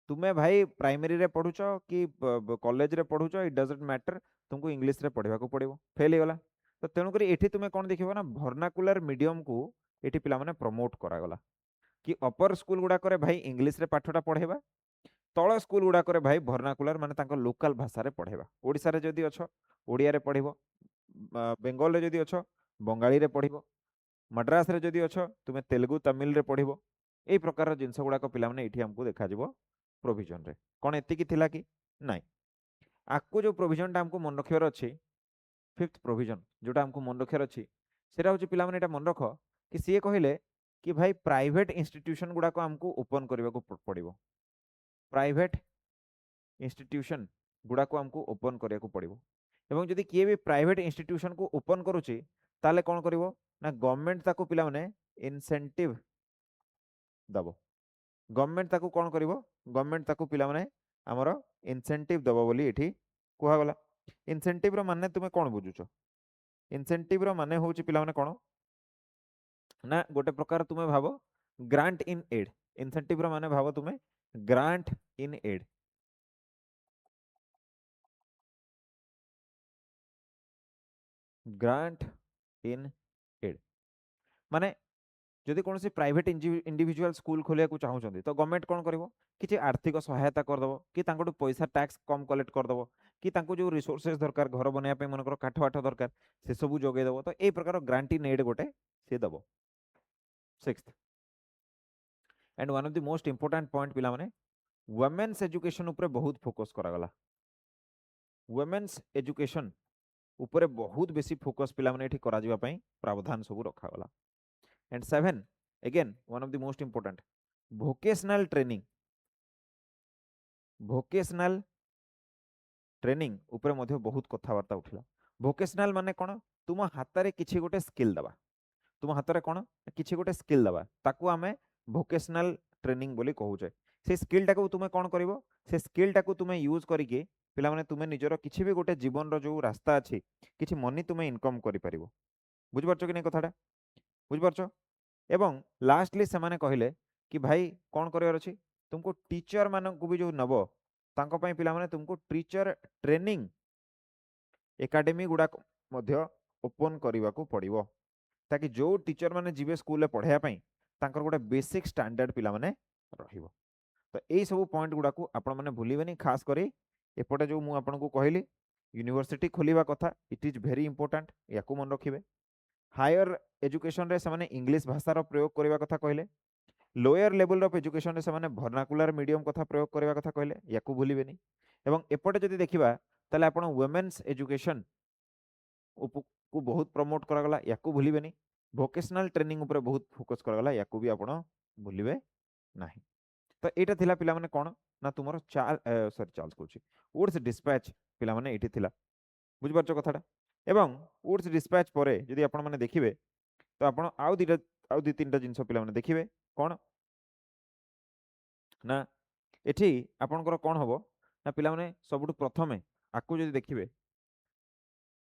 तुम्हें भाई प्राइमरी रे पढुछ कि कॉलेज रे पढुछ इट डजंट मैटर तुमको इंग्लिश रे पढिबा को पड़िबो फेल हे गला तो तेणु करी एठी तुम्हें कोन देखिबो ना वर्नाकुलर मीडियम को एठी पिला माने प्रमोट करा गला कि अपर स्कूल गुडा करे भाई इंग्लिश रे पाठटा पढेबा तळ स्कूल गुडा करे भाई वर्नाकुलर माने तांको लोकल भाषा रे पढेबा ओडिसा रे जदी अछो ओडिया रे पढिबो बेंगल रे जदी अछो बंगाली रे पढिबो मद्रास रे जदी अछो तुमे तेलुगु तमिल रे पढिबो एई प्रकार जिंस गुडा को पिला माने एठी हमको देखा जिवो प्रोविजन रे कोन एति की थिला कि नाही आकु जो प्रोविजन टा हमको मन रखियर अछि फिफ्थ प्रोविजन जोटा हमको मन रखियर अछि सेटा होची पिला माने एटा मन रखो कि सीए कहिले कि भाई प्राइवेट इंस्टीट्यूशन गुडा को हमको ओपन करबा को पड़िबो प्राइवेट इंस्टीट्यूशन गुडा को हमको ओपन करिया को पड़िबो एवं जदि किए भी प्राइवेट इंस्टीट्यूशन को ओपन करूची ताले कोन करिवो ना गवर्नमेंट ताको पिला माने इंसेंटिव दबो गवर्नमेंट ताको कोन करिवो गवर्नमेंट ताको पिला माने हमरो इंसेंटिव दबो बोली एठी कुहा गला इंसेंटिव रो माने तुमे कोन बुझुचो इंसेंटिव रो माने होची पिला माने कोन ना गोटे प्रकार तुमे भाबो ग्रांट इन एड इंसेंटिव रो माने भाबो तुमे grant in aid grant in aid माने जदि कौन प्राइवेट इंडिविजुअल स्कूल खोलिया चाहूँ तो गवर्नमेंट कौन कर कि आर्थिक सहायता करदेव कि पैसा टैक्स कम कलेक्ट करदेव कि जो रिसोर्सेज दरकार घर बनवाई मनकर काठ वाठ दरकार से सब जोगेदेव तो यही प्रकार ग्रांट इन एड गोटे सी दब। Sixth and one of the most important point पिला माने वुमेन्स एजुकेशन उपरे बहुत फोकस करागला। वुमेन्स एजुकेशन उपरे बहुत बेसी फोकस पिला माने एठी करा जिबा पई प्रावधान सब रखागला। And 7 again one of the most important vocational training. Vocational training उपरे मध्य बहुत कथबार्ता उठिला। भोकेशनल माने कौन तुम हाथ में किसी गोटे स्किल दबा तुम हाथ में कौन किसी गोटे स्किल दबा ताकू आमे भोकेशनल ट्रेनिंग बोली कहूचे। से स्किल टाको तुमे कौन करिवो से स्किल टाको तुमे यूज करिके पिला माने तुमे निजर किछि भी गोटे जीवन रो जो रास्ता अछि किछि मनी तुमे इनकम करि परिवो। बुझि परछो कि नै कथाटा बुझि परछो। एवं लास्टली से माने कहिले कि भाई कौन करिवार अछि तुमको टीचर मानन को भी जो नबो तांको पई पिला माने तुमको टीचर ट्रेनिंग एकेडमी गुडा मध्य ओपन करने को पड़ो ताकि जो टीचर माने जीवे स्कूल पढ़ाया तांकर गोटे बेसिक स्टैंडर्ड पिला माने रहिबो। तो यही सब पॉइंट गुडा को आपण माने भूलिबेनी खास करी एपटे जो मु आपनको कहली यूनिवर्सिटी खोलिबा कथा इट इज वेरी इंपोर्टेंट याकू मन रखिबे। हायर एजुकेशन रे से इंग्लिश भाषार प्रयोग करने कथा कहले लोअर लेवल ऑफ एजुकेशन रे से भर्नाकुलर मीडियम कथा प्रयोग करने कथा कहले याकू भूलिबेनी। एवं एपटे जदि देखिबा ताले आपण वुमेन्स एजुकेशन को बहुत प्रमोट करागला याकू भूलिबेनी। भोकेशनल ट्रेनिंग उपरे बहुत फोकस करागला याकू भी आपण भूलिबे नाही। तो एटा थिला पिला माने कोन ना तुमरो चार्ल्स कोछि वुड्स डिस्पैच पिला माने एठी थिला बुझ परछो कथाटा। एवं वुड्स डिस्पैच परे जदि आपण माने देखिबे तो आपण आउ दि तीनटा जिंस पिला माने देखिबे कोन ना एठी आपणकर कोन हबो ना पिला माने सबुठु प्रथमे आकु जदि देखिबे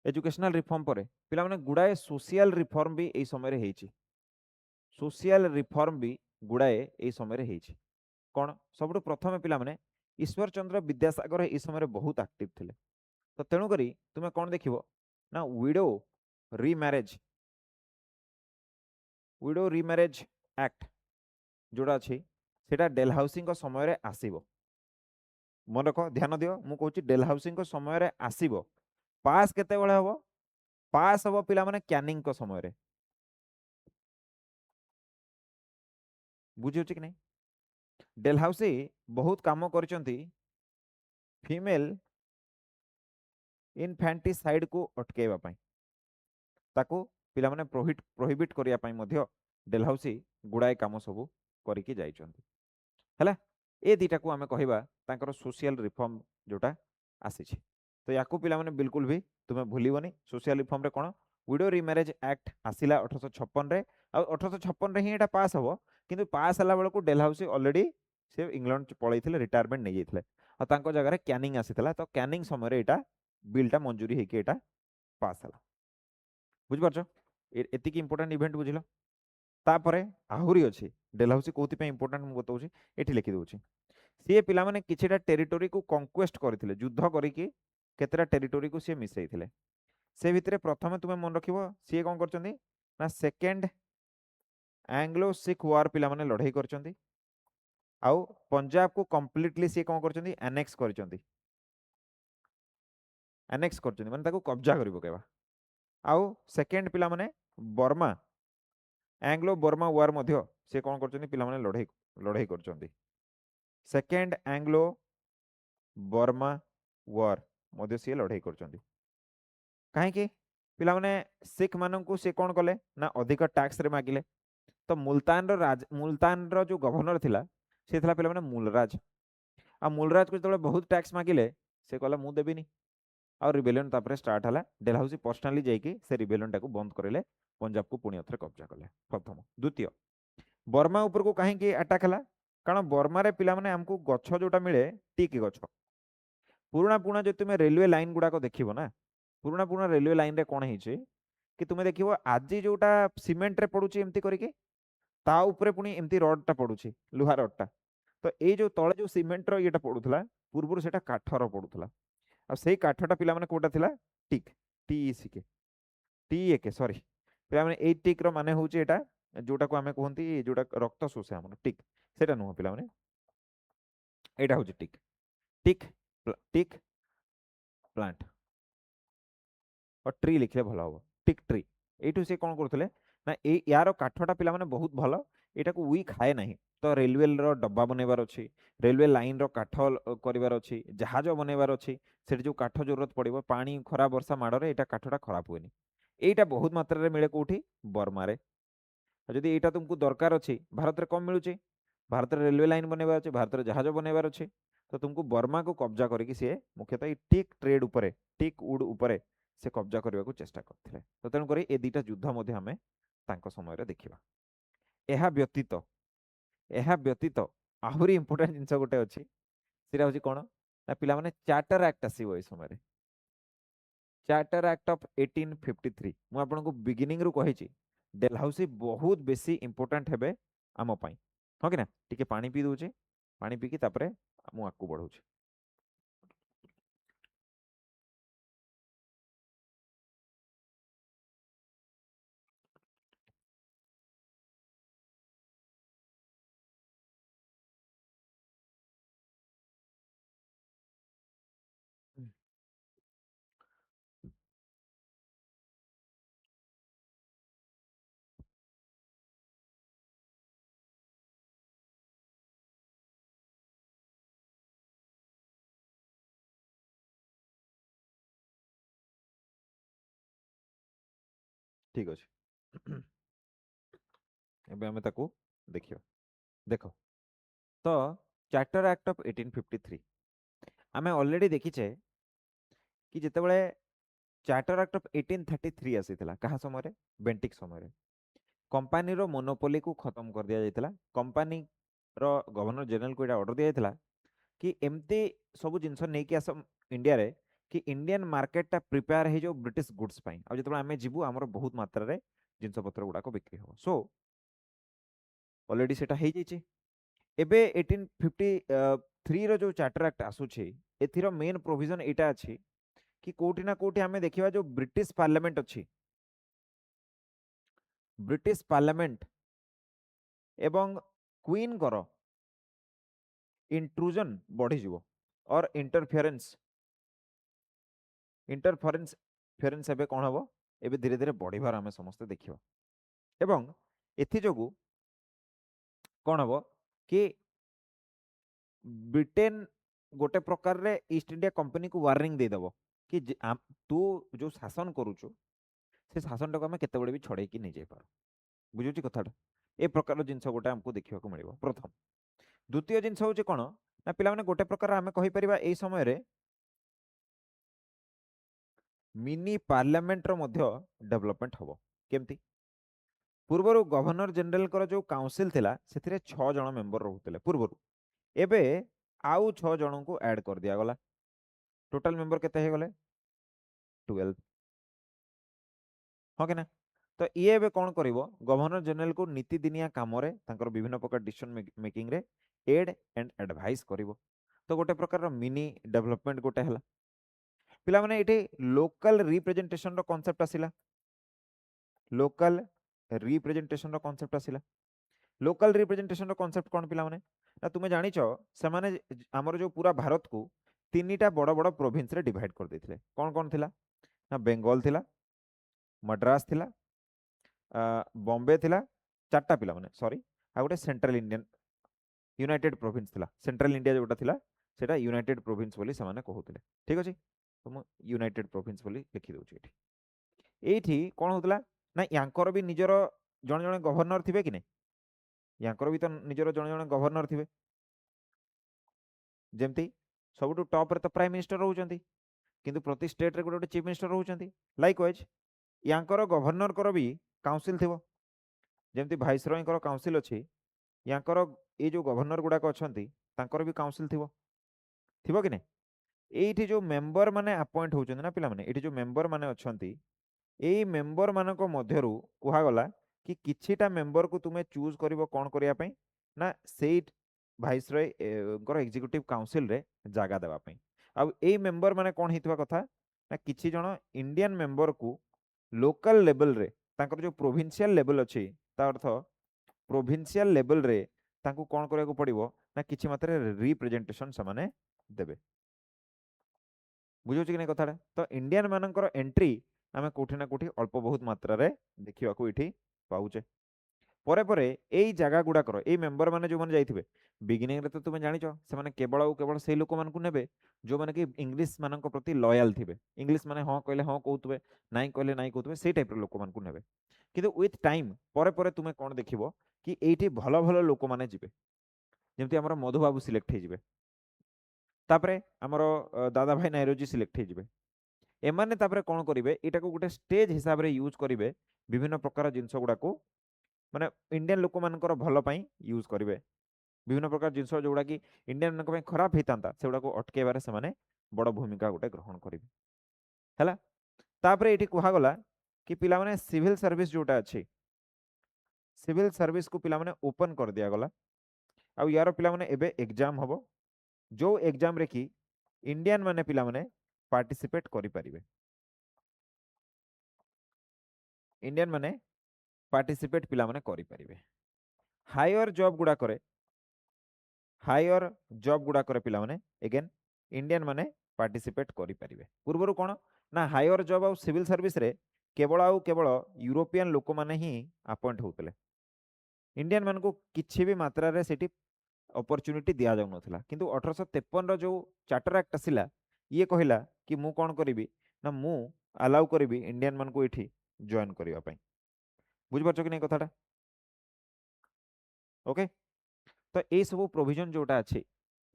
एजुकेशनल रिफॉर्म पर पिला माने गुडाए सोशल रिफॉर्म भी एई समय रे हेछि। सोशल रिफॉर्म भी गुडाए एई समय रे हेछि। कोन सबुठु प्रथमे पिला माने ईश्वर चंद्र विद्यासागर एई समय रे बहुत एक्टिव थिले। तो तेणु करी तुमे कोन देखिबो ना विडो रीमैरेज एक्ट जोड़ा अछि सेटा डेलहाउसी समय रे आसीबो। मन रख ध्यान दियो मु कहूची डेलहाउसी समय रे आसीबो। पास केते बेले हबो पास हबो पिला माने कैनिंग को समय रे बुझी होची कि नहीं। डेलहाउसी बहुत काम करचंती फीमेल इनफैंटिसाइड को अटकेबा पई ताकू पिला माने प्रोहिबिट करिया पई मध्य डेलहाउसी गुडाए काम सब करिके जाइचंती हैला। ए दीटा को आमे कहिबा तांकर सोशल रिफॉर्म जोटा आसीछि। तो याकू पिला माने बिल्कुल भी तुमे भूलिबनी। सोशल रिफॉर्म रे कोन विडो रीमैरेज एक्ट आसिला 1856 रे आ 1856 रे ही एटा पास हबो किंतु पास हला बेलको डेलहाउसी ऑलरेडी से इंग्लैंड पळैथिले रिटायरमेंट नै जैथिले आ तांको जगह रे कैनिंग आसीतला। तो कैनिंग समय रे एटा बिलटा मंजूरी हेके एटा पास हला बुझ परछो। एतिकी इंपोर्टेंट इवेंट बुझिलो तापरे आहुरी अछि डेलहाउसी कोथि पे इंपोर्टेंट मु बतौछि एठी लिखि दउछि। सी पिला माने किछिटा टेरिटोरी को कॉन्क्वेस्ट करथिले युद्ध करिकि केतेटा टेरिटोरी को सी मिसैथिले। से भितरे प्रथमे तुमे मन रखिबो सी कोन करचंदी ना सेकंड एंग्लो सिख वार पिला माने लड़ाई करचंदी आउ पंजाब को कंप्लीटली सी कोन करचंदी एनेक्स करचंदी माने ताको कब्जा करि पकेबा। आउ सेकंड पिला माने बर्मा एंग्लो बर्मा वार मध्य से कोन करचंदी पिला माने लड़ाई करचंदी। सेकंड एंग्लो बर्मा वार मध्य से लड़ाई करचंदी काहे पिला माने सिख मानन को से कोन कले ना अधिक टैक्स रे मागिले। तो मुल्तान रो जो गवर्नर थिला से थिला पिला माने मूलराज आ मूलराज को जतले बहुत टैक्स मागिले से कहला मु देबिनी आ रिबेलियन तापरे स्टार्ट हला। डेलहाउसी पर्सनली जाइकी से रिबेलियन टाको बंद करेले पंजाब को पुणी अथरे कब्जा कले प्रथम। द्वितीय बर्मा ऊपर को कहीं की अटैक हला कारण बर्मा रे पिला माने हमको गछ जोटा मिले टीक गछ पुराना जो तुम रेलवे लाइन गुडा को देखिबो ना पुराना रेलवे लाइन रे कोन हिचे कि तुम देखिबो आज जोटा सीमेंट रे पडुची एमती करके ता ऊपर पुणी एमती रड टा पडुची लुहा रड टा। तो ये जो तले जो सीमेंट रो येटा पडुथला पूर्वरु सेटा काठर पडुथला आ सेई काठटा पिला माने कोटा थिला टिक टीईसी के टी एके सॉरी पिला माने ए टिक रो माने होउची एटा जोटा को हमें कहंती जोटा रक्त शोषे हमर टिक सेटा नुह पिला माने एटा होउची टिक टिक टिक प्लांट और ट्री लिखले भल हम टिक ट्री एठू से कौन करते ना यार काठटा पिला माने बहुत भल एटा को उई खाए नहीं तो रेलवे रो डब्बा बनैबार अछि रेलवे लाइन रो काठ करिवार अछि जहाज बनैबार अछि सेठी जो काठ जरूरत पड़िबो पानी खरा वर्षा माडरे एटा काठटा खराब हुएनी एटा बहुत मात्रा रे मिले कोठी बर्मा रे जदि एटा तुमको दरकार अछि भारत रे कम मिलुची भारत रे रेलवे लाइन बनैबार अछि भारत रे जहाज बनैबार अछि तो तुमको बर्मा को कब्जा करके सी मुख्यतः ई टिक ट्रेड उपरे टिक वुड उपरे से कब्जा करने को चेष्टा करते तो तेणुक ए दुटा युद्ध आम समय देखा यह व्यतीत आहरी इंपोर्टाट जिन गोटे अच्छी सीटा हूँ कौन ना पिला माने चार्टर एक्ट आसो समय चार्टर एक्ट ऑफ 1853 मु आपको बिगिनिंग रु कही डेलहाउसी बहुत बेसी इंपोर्टाट हे आम पाई हाँ कि ना टिके पानी पी दूचे पानी पीकी तापरे मु आगू बढ़ाऊँ ठीक अच्छे एबे हमें ताकू देखियो देखो तो चार्टर एक्ट ऑफ 1853 आमे ऑलरेडी देखीचे कि जितेबाला चार्टर एक्ट ऑफ 1833 आसीथिला कहा समय बेंटिक समय कंपानी रो मोनोपोली को खत्म कर दिया जायतिला कंपानी रो गवर्नर जनरल को एटा ऑर्डर दिया जायतिला कि एमती सब जिनस नहीं कि आस इंडिया रे कि इंडियन मार्केट टा प्रिपेयर हे जो ब्रिटिश गुड्स पई आ जतबे आमे जिबु हमर बहुत मात्रा रे जिनस पत्र गुडा को बिक्री हो सो ऑलरेडी सेटा हे जायछि एबे 1853 रो जो चार्टर एक्ट आसुछि एथिरो मेन प्रोविजन एटा अछि कि कोठी ना कोठी आमे देखिबा जो ब्रिटिश पार्लियामेंट अछि ब्रिटिश पार्लियामेंट एवं क्वीन करो इंट्रूजन बढ़ी जीवो और इंटरफेरेंस इंटरफेरेंस फेरेंस एबे कोन हबो एबे धीरे धीरे बढ़िबार आमे समस्त देखिबा एवं एथि जोगु कोन हबो कि ब्रिटेन गोटे प्रकार रे ईस्ट इंडिया कंपनी को वार्निंग दे दबो कि तू जो शासन करूछु से शासन टाको आमे केते बडे भी छड़े कि नै जाय पार बुझुची कथाटा ए प्रकार जिंस गोटे हमको देखिबा को मिलिबो प्रथम द्वितीय जिंस होची कोन ना पिला माने गोटे प्रकार आमे कहि परिबा एई समय रे मिनी पार्लियामेंट रो मध्य डेवलपमेंट हबो केमती पूर्वर गवर्नर जनरल कर जो काउंसिल थिला सेथिरे 6 जण मेंबर रहउतले पूर्वर एबे आउ 6 जण को ऐड कर दिया गला टोटल मेंबर केते हे गले 12 हो के ना तो ये एबे कोन करिवो गवर्नर जनरल को नीति दिनिया काम रे तांकर विभिन्न प्रकार डिसीजन मेकिंग रे एड एंड एडवाइस करिवो तो गोटे प्रकार मिनी डेवलपमेंट गोटे हला पिला माने एठी लोकल रिप्रेजेंटेशन रो कांसेप्ट आसिला लोकल रिप्रेजेंटेशन रो कांसेप्ट आसिला लोकल रिप्रेजेंटेशन रो कांसेप्ट कोन पिला माने ना तुमे जानि छ से माने हमर जो पूरा भारत को तीनटा बड़ बड़ प्रोविंस रे डिवाइड कर देथिले कोन कोन थिला ना बेंगल थिला मद्रास थिला बॉम्बे थिला चारटा पिला माने सॉरी आ गोटे सेंट्रल इंडियन यूनाइटेड प्रोविंस थिला सेंट्रल इंडिया जोटा थिला सेटा यूनाइटेड प्रोविंस बोली से माने कहउथिले ठीक अछि तो मु यूनाइटेड प्रोविंस बोली लिखि दउछि एठी एठी कोन होतला ना यांकर भी निजर जण जण गवर्नर थिबे कि नै यांकर भी तो निजर जण जण गवर्नर थिबे जेमती सबुठु टॉप रे तो प्राइम मिनिस्टर रहउचंती किंतु प्रति स्टेट रे गोटे चीफ मिनिस्टर रहउचंती लाइक वाइज यांकर गवर्नर कर भी काउंसिल थिबो जेमती वाइसरॉय कर काउंसिल अछि यांकर ए जो गवर्नर गुडा अछंती तांकर भी काउंसिल थिबो थिबो कि नै एठी जो मेंबर माने अपॉइंट होउचंती ना पिला माने एठी जो मेंबर माने अछंती एई मेंबर मानको मध्यरु कुहा गला कि किछिटा मेंबर को तुमे चूज करिवो कोन करिया पई ना सेट वाइसरॉय कर एग्जीक्यूटिव काउंसिल रे जागा देबा पई आ एई मेंबर माने कोन हितवा कथा ना किछि जण इंडियन मेंबर को लोकल लेवल रे तांकर जो प्रोविंशियल लेवल अछि ता अर्थ प्रोविंशियल लेवल रे तांको कोन करया को पड़िबो ना किछि मात्रा रिप्रेजेंटेशन समाने देबे बुझौछि कि नै कथाटा तो इंडियन मानकर एंट्री आमे कोठी ना कोठी अल्प बहुत मात्रा रे देखिबा को इठी पाउचे परे परे एई जागा गुडा करो एई मेंबर माने जो माने जाइथिबे बिगिनिंग रे तो तुमे जानिचो से माने केवल सेई लोक मान को नेबे जो माने कि इंग्लिश मानक प्रति लॉयल थिबे इंग्लिश माने हां कहले हां कहउतबे नाइ कहले नाइ कहउतबे सेई टाइप रो लोक मान को नेबे किंतु विथ टाइम परे परे तुमे कोन देखिबो कि एइठी भलो भलो लोक माने जिबे जेमति हमर मधु बाबू सिलेक्ट हे जिबे तापरे हमर दादा भाई नायरोजी सिलेक्ट हे जिबे एमाने तापरे कोन करिवे एटा को गुटे स्टेज हिसाब रे यूज करिवे विभिन्न प्रकार जिंस गुडा को माने इंडियन लोक मानकर भलो पई यूज करिवे विभिन्न प्रकार जिंस जोड़ा कि इंडियन मानक पई खराब हेतांता सेगुडा को अटकेबारे से माने बड़ भूमिका गुटे ग्रहण करिवे हैला तापरे एठी कुहा गला कि पिला माने सिविल सर्विस जोटा अछि सिविल सर्विस को पिला माने ओपन कर दिया गला आ यार पिला माने एबे एग्जाम हबो जो एग्जाम रे कि इंडियन माने पिला माने पार्टिसिपेट करि परिबे इंडियन माने पार्टिसिपेट पिला माने करि परिबे हायर जॉब गुडा करे हायर जॉब गुडा करे पिला माने अगेन इंडियन माने पार्टिसिपेट करि परिबे पूर्वरु कोन ना हायर जॉब आ सिविल सर्विस रे केवल यूरोपियन लोक माने ही अपॉइंट होतले इंडियन मान को किछि भी मात्रा रे सेठी अपॉर्चुनिटी दिया जाउ नथिला किंतु 1853 रो जो चार्टर एक्ट आसिला ये कहिला कि मु कोन करिवि ना मु अलाउ करिवि इंडियन मान को एठी जॉइन करिवा पई बुझ परछो कि नै कथाटा ओके तो ए सब प्रोविजन जोटा अछि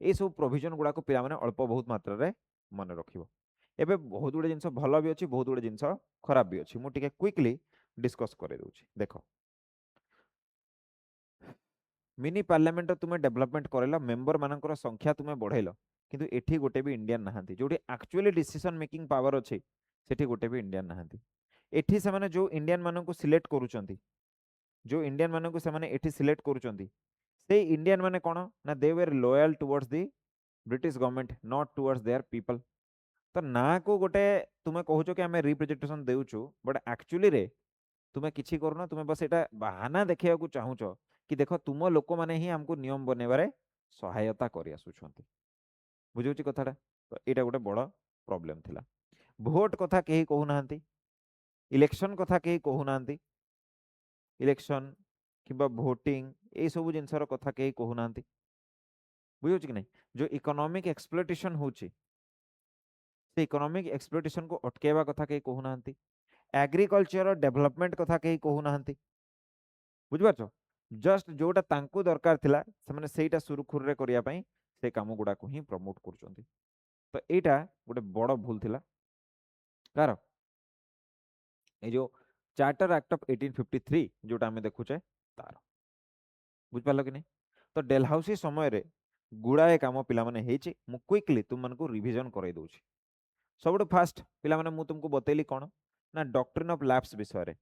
ए सब प्रोविजन गुडा को पिला माने अल्प बहुत मात्रा रे मन रखिबो एबे बहुत गुडे जिंस भलो भी अछि बहुत गुडे जिंस खराब भी अछि मु टिके क्विकली डिस्कस करे दोछि देखो मिनी पार्लियामेंट तुमे डेवलपमेंट करेला मेंबर मानकर संख्या तुमे बढ़ेलो किंतु एठी गोटे भी इंडियन नहांती जोटी एक्चुअली डिसीजन मेकिंग पावर अछि सेठी गोटे भी इंडियन नहांती एठी से माने जो इंडियन मानन को सिलेक्ट करूचंती जो इंडियन मानन को से माने एठी सिलेक्ट करूचंती से इंडियन माने कोन ना they were loyal towards the British government not towards their people तो ना को गोटे तुमे कहूचो कि हमें रिप्रेजेंटेशन देउछु बट एक्चुअली रे तुमे किछि करनो तुमे बस एटा बहाना देखिया को चाहूचो कि देखो तुम लोक माने ही हमको नियम बनेबारे सहायता करि आसुछंती बुझौची कथाटा तो एटा गोटे बड़ प्रॉब्लम थिला भोट कथा केही कहू नाहंती इलेक्शन कथा केही कहू नाहंती इलेक्शन किबा भोटिंग ए सब जिंसर कथा केही कहू नाहंती बुझौची कि नै जो इकोनॉमिक एक्सप्लॉइटेशन होची से इकोनॉमिक एक्सप्लॉइटेशन को अटकेबा कथा केही कहू नाहंती एग्रीकल्चर डेवलपमेंट कथा केही कहू नाहंती बुझ पारछो जस्ट जोटा तांकु दरकार थिला से माने सेटा सुरुखुर रे करिया पई से काम गुडा को ही प्रमोट करचंती तो एटा गोटे बड़ भूल थिला कार ए जो चार्टर एक्ट ऑफ 1853 जोटा हमें देखुचे तार बुझ पालो कि नहीं तो डेलहाउसी समय रे गुड़ाए काम पिला माने हेची मु क्विकली तुम मन को रिवीजन करई दोछि सबटु फास्ट पिला माने मु तुमको बतेली कोन ना डॉक्ट्रिन ऑफ लैप्स विषय रे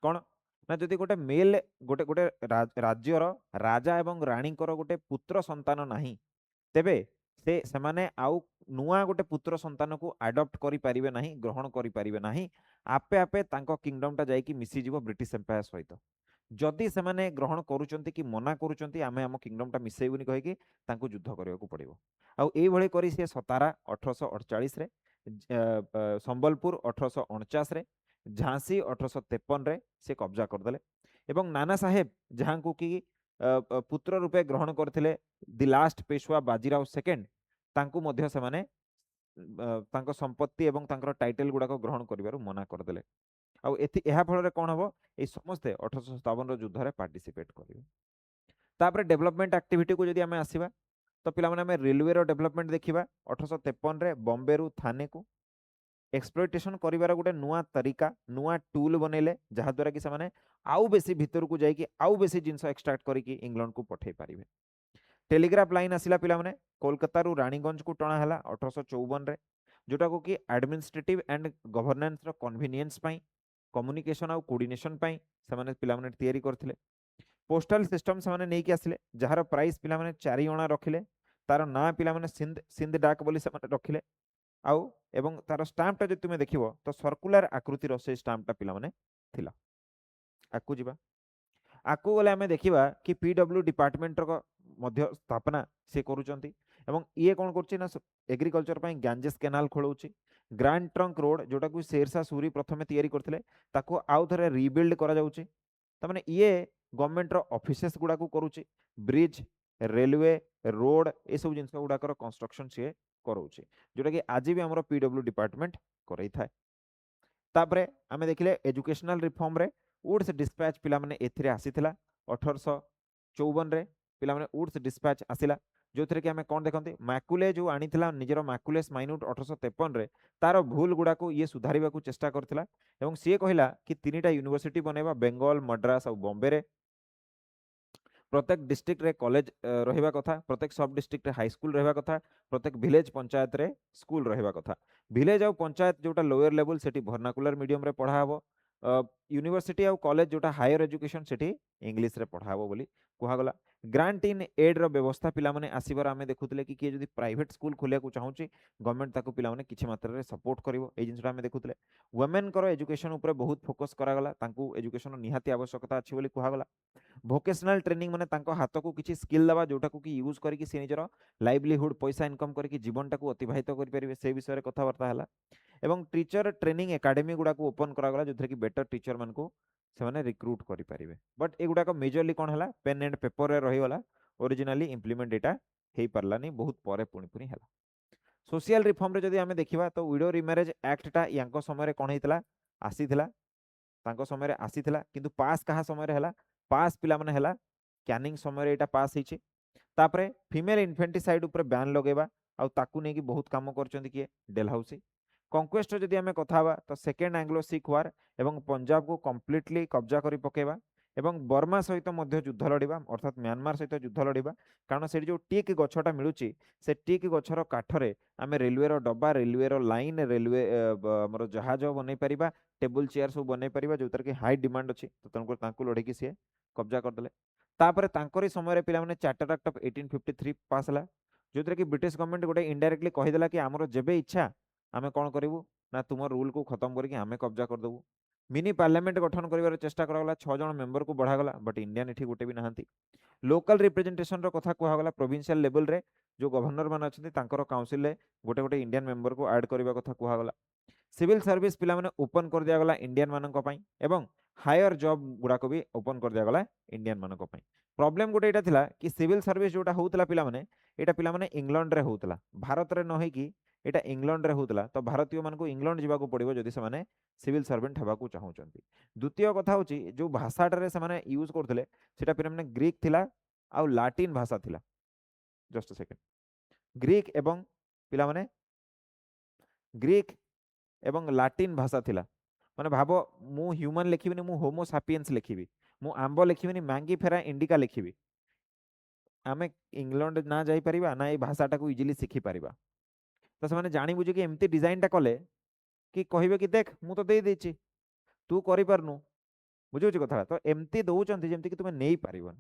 कोन ना जदि गोटे मेल गोटे गोटे राज्यर राजा एवं रानी गोटे पुत्र संतान नाही तेबे से समाने आउ नुआ गोटे पुत्र संतान को अडॉप्ट करि परिबे नाही ग्रहण करि परिबे नाही आपे आपे तांको किंगडम टा जाई कि मिसी जीवो ब्रिटिश एम्पायर सहित जदि सेमाने ग्रहण करूचंती कि मना करूचंती आमे हम किंगडम टा मिसेइबुनी कहि कि तांको युद्ध करिया को पड़िबो आउ एई भଳି करी से सतारा 1848 रे संबलपुर 1849 रे झांसी 1853 रे से कब्जा करदेले एवं नाना साहेब जहां को कि पुत्र रूपे ग्रहण करथिले the last Peshwa Bajirao second तांको मध्य से माने तांको संपत्ति एवं तांकर टाइटल गुडा को ग्रहण करिवारु मना करदेले आउ एथि एहा फल रे कोन हबो ए समस्त 1857 रो युद्ध रे पार्टिसिपेट करिवे तापर डेवलपमेंट एक्टिविटी को जदि हमें आसीबा तो पिला माने हमें रेलवे रो डेवलपमेंट देखिबा 1853 रे बॉम्बे रु थाने को एक्सप्लॉइटेशन करिवार गोटे नुआ तरीका नुआ टूल बनेले जहा द्वारा कि से आउ बेसी भीतर को जाई कि आउ बेसी जिंस एक्सट्रैक्ट करी कि इंग्लैंड को पठे पारिबे टेलीग्राफ लाइन आसिला पिला माने कोलकाता रु रानीगंज को टणा हला 1854 रे जोटा को कि एडमिनिस्ट्रेटिव एंड गवर्नेंस रो कन्वीनियंस पई कम्युनिकेशन और कोऑर्डिनेशन पई से माने पिला माने तयारी करथिले पोस्टल सिस्टम से माने नेकी आसिले जहार प्राइस पिला माने 4 अणा रखिले तार ना पिला माने सिंध डाक बोली से माने रखिले आउ एवं तार स्टाम्पटा जदि तुमे देखिबो तो सर्कुलर आकृतिर से स्टाम्पटा पिला माने थिला। आकु जिबा आकु गले आमे देखिबा कि पीडब्ल्यू डिपार्टमेंट रो मध्य स्थापना से करूचंती एवं ये कोन करछि ना एग्रीकल्चर पई गांजेस कैनाल खोलौछि। ग्रांड ट्रंक रोड जोटा को शेरशाह सूरी प्रथमे तयारी करथिले ताको आउ थरे रिबिल्ड करा जाउछि। त माने ये गवर्नमेंट रो ऑफिसेस गुडा को करूछि। ब्रिज रेलवे रोड ए सब जिंस गुडा कर कंस्ट्रक्शन से करौछि जोटा कि आज भी हमरो पीडब्ल्यू डिपार्टमेंट करई थाए। तापरे आमे देखिले एजुकेशनल रिफॉर्म रे वुड्स डिस्पैच पिला माने एथिरे आसीथिला 1854 रे पिला माने वुड्स डिस्पैच आसिला जो थरे कि आमे कोन देखंती मैकुले जो आनीथिला निजरो मैकुलेस माइन्यूट 1853 रे तारो भूल गुडा को ये सुधारिबा को चेष्टा करथिला एवं से कहिला कि तीनिटा यूनिवर्सिटी बनेबा बेंगल मद्रास और बॉम्बे रे। प्रत्येक डिस्ट्रिक्ट रे कॉलेज रहिबा कथा, प्रत्येक सब डिस्ट्रिक्ट रे हाई स्कूल रहिबा कथा, प्रत्येक विलेज पंचायत रे स्कूल रहिबा कथा। विलेज और पंचायत जोटा लोअर लेवल सेठी वर्नाकुलर मीडियम रे पढ़ा हबो। यूनिवर्सिटी और कॉलेज जोटा हायर एजुकेशन सेठी इंग्लिश रे पढ़ा हबो बोली कुहा गला। ग्रांट इन एड रो व्यवस्था पिला माने आसीबार आमे देखुतले कि किए जदि प्राइवेट स्कूल खोलिया को चाहूची गवर्नमेंट ताको पिला माने किछि मात्रा रे सपोर्ट करिवो ए जिंसटा आमे देखुतले। वुमेन करो एजुकेशन ऊपर बहुत फोकस करा गला तांकू एजुकेशन निहाती आवश्यकता अछि बोली कुहा गला। भोकेशनल ट्रेनिंग माने तांको हाथ को किछि स्किल दबा जोटा को कि यूज करी कि से निजरो लाइवलीहुड पैसा इनकम करी कि जीवनटा को अतिबाहित करि परिबे से विषय रे कथा वार्ता हला। एवं टीचर ट्रेनिंग एकेडमी गुडा को ओपन करा गला जोथरे कि बेटर टीचर मान को से माने रिक्रूट करि परिबे। बट ए गुडा को मेजरली कोन हला पेन एंड पेपर रे रहि गला ओरिजिनली इंप्लीमेंट एटा हेई परलानी बहुत परे पुणी पुणी हला। सोशल रिफॉर्म रे जदि आमे देखिबा तो विडो रिमैरेज एक्ट टा यांको समय रे कोन हेतला आसीथिला तांको समय रे आसीथिला किंतु पास कहा समय रे हला पास पिला माने हला कैनिंग समय रे एटा पास हिची। तापरे फीमेल इन्फेंटिसाइड ऊपर बैन लगेबा आ ताकू नै कि बहुत काम करचंदी किए डेलहाउसी। कॉन्क्वेस्ट जदि आमे कथा हवा तो सेकेंड एंग्लो सिख वार एवं पंजाब को कंप्लीटली कब्जा करी पकेबा एवं बर्मा सहित मध्य युद्ध लड़िबा अर्थात म्यांमार सहित युद्ध लड़िबा कारण से जो टीक गछटा मिलुची से टीक गछर काठरे आमे रेलवे रो डब्बा रेलवे रो लाइन रेलवे हमर जहाज बनै परिबा टेबल चेयर सब बनै परिबा जोतर कि हाई डिमांड अछि तो तनको तांको लड़े कि से कब्जा कर देले। तापरे तांकरी समय रे पिला माने चार्टर एक्ट ऑफ 1853 पास हला जोतर कि ब्रिटिश गवर्नमेंट गोटे इनडायरेक्टली कहि देला कि हमरो जेबे इच्छा आमे कोन करिवु ना तुम रूल को खत्म करके आमे कब्जा कर देबु। मिनी पार्लियामेंट गठन करिवार चेष्टा करागला 6 जन मेंबर को बढ़ागला बट इंडियन एठी गोटे भी नाहंती। लोकल रिप्रेजेंटेशन रो कथा कुहागला प्रोविंशियल लेवल रे जो गवर्नर मान अछंती तांकर काउंसिल ले गोटे गोटे इंडियन मेंबर को ऐड करिवा कथा कुहागला। सिविल सर्विस पिला माने ओपन कर दिया गला इंडियन मानक पई एवं हायर जॉब गुडा को भी ओपन कर दिया गला इंडियन मानक पई। प्रॉब्लम गोटे एटा थिला कि सिविल सर्विस जोटा होतला पिला माने इंग्लैंड रे होतला भारत रे न होई कि एटा इंग्लैंड रे होतला तो भारतीय मान को इंग्लैंड जिबा को पड़िबो जदि से माने सिविल सर्वेंट हेबा को चाहउचंती। द्वितीय कथा होची जो भाषाटा रे से माने यूज करथले सेटा पिला माने ग्रीक थिला आ लाटिन भाषा थिला। जस्ट अ सेकंड ग्रीक एवं पिला माने ग्रीक एवं लाटिन भाषा थिला माने भाबो मु ह्यूमन लिखिबिनी मु होमो सापियंस लिखिबि मु आंबो लिखिबिनी मैंगी फेरा इंडिका लिखिबि आमे इंग्लैंड ना जाई परिबा ना ए भाषाटा को इजीली सिखि परिबा। तो से माने जानि बुझे कि एमती डिजाइन टा कले कि कहिबे कि देख मु तो देई देछि तू करि परनु बुझुछि कथा तो एमती दउचंती जेमती कि तुमे नेई परिबन।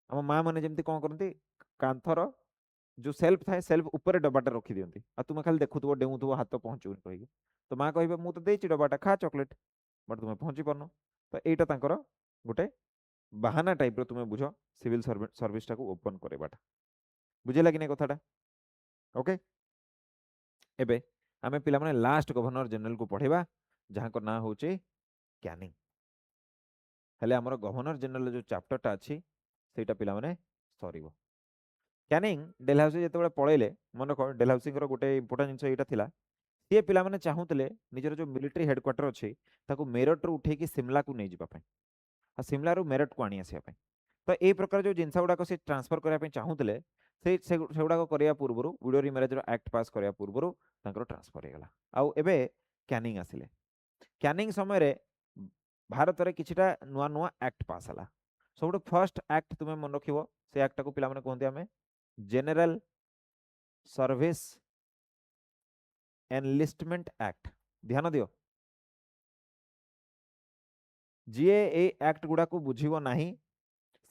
हम मां माने जेमती कोन करंती कांथर जो सेल्फ थाए सेल्फ ऊपर डब्बाटा रखी दियंती आ तुमे खाली देखुथबो डेउथबो हाथ पहुंचुनी कहि तो मां कहिबे मु तो देछि डब्बाटा खा चॉकलेट बट तुमे पहुंची परनु। तो एटा तांकर गोटे बहाना टाइप रो तुमे बुझो सिविल सर्विस टा को ओपन करेबाटा बुझेला कि नै कथाटा ओके। एबे आमे पिला माने लास्ट गवर्नर जनरल को पढ़ेबा जहां को ना होचे कैनिंग हेले हमर गवर्नर जनरल जो चैप्टर टा अछि सेटा पिला माने सरीबो। कैनिंग डेलहाउसी जेतेबेले पळेले मन रख डेलहाउसी रो गोटे इंपोर्टेंट जिंस एटा थिला से पिला माने चाहूतले निजर जो मिलिटरी हेडक्वार्टर अछि ताको मेरठ रो उठे कि शिमला को नै जिबा पय आ शिमला रो मेरठ को आनी आसिया पय तो ए प्रकार जो जिंस गुडा को से ट्रांसफर करिया पय चाहूतले से गुडा को करिया पूर्वरु विडो रिमैरेज रो एक्ट पास करिया पूर्वरु तांकर ट्रांसफर हे गला। आउ एबे कैनिंग आसिले कैनिंग समय रे भारत रे किछिटा नुआ नुआ एक्ट पास हला सबटो फर्स्ट एक्ट तुमे मन रखिबो से एक्ट को पिला माने कहंती हमें जनरल सर्विस एनलिस्टमेंट एक्ट ध्यान दियो जीए ए एक्ट गुडा को बुझिबो नाही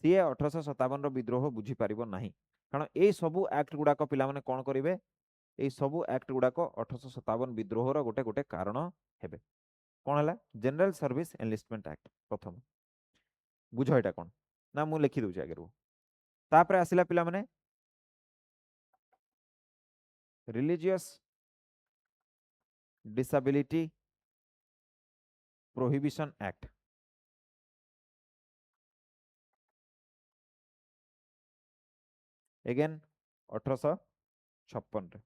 सीए 1857 रो विद्रोह बुझी परिबो नाही कारण ए सबु एक्ट गुडा को पिला माने कोन करिवे এই সবু আক্ট গুড়াক 1857 বিদ্রোহর গোটে গোটে কারণ হেবে। কোণ হলা জেনারেল সর্ভিস এনলিস্টমেন্ট আক্ট প্রথম বুঝ এটা কোণ না মু লিখি দଉଛି আগে তাপরে আসিলা পিলা মানে রিলিজিয়স ডিসাবিলিটি प्रोहिबिशन एक्ट एगेन 1856 रे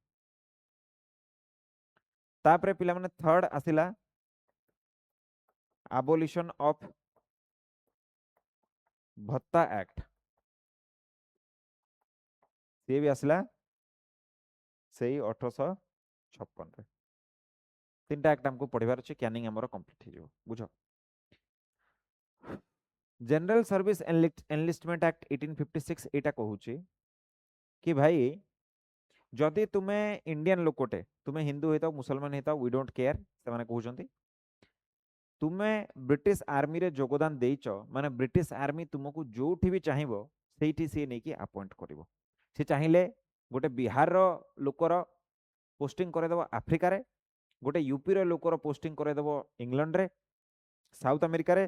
तापरे पिला माने थर्ड आसिला एबोलिशन ऑफ भत्ता एक्ट से भी आसिला सेही 1856 रे तीनटा एक्ट हमको पढ़िबार अछि कैनिंग हमर कंप्लीट हो जिवो बुझ जनरल सर्विस एनलिस्टमेंट एक्ट 1856 एटा कहूची कि भाई जदि तुमे इंडियन लोकोटे तुमे हिंदू हेता मुसलमान हेता वी डोंट केयर से माने कहउचंती तुमे ब्रिटिश आर्मी रे योगदान देइछ माने ब्रिटिश आर्मी तुमको जोठी भी चाहिबो सेठी से नेकी अपॉइंट करिवो से चाहिले गोटे बिहार रो लोकर पोस्टिंग करे देबो अफ्रीका रे गोटे यूपी रो लोकर पोस्टिंग करे देबो इंग्लैंड रे साउथ अमेरिका रे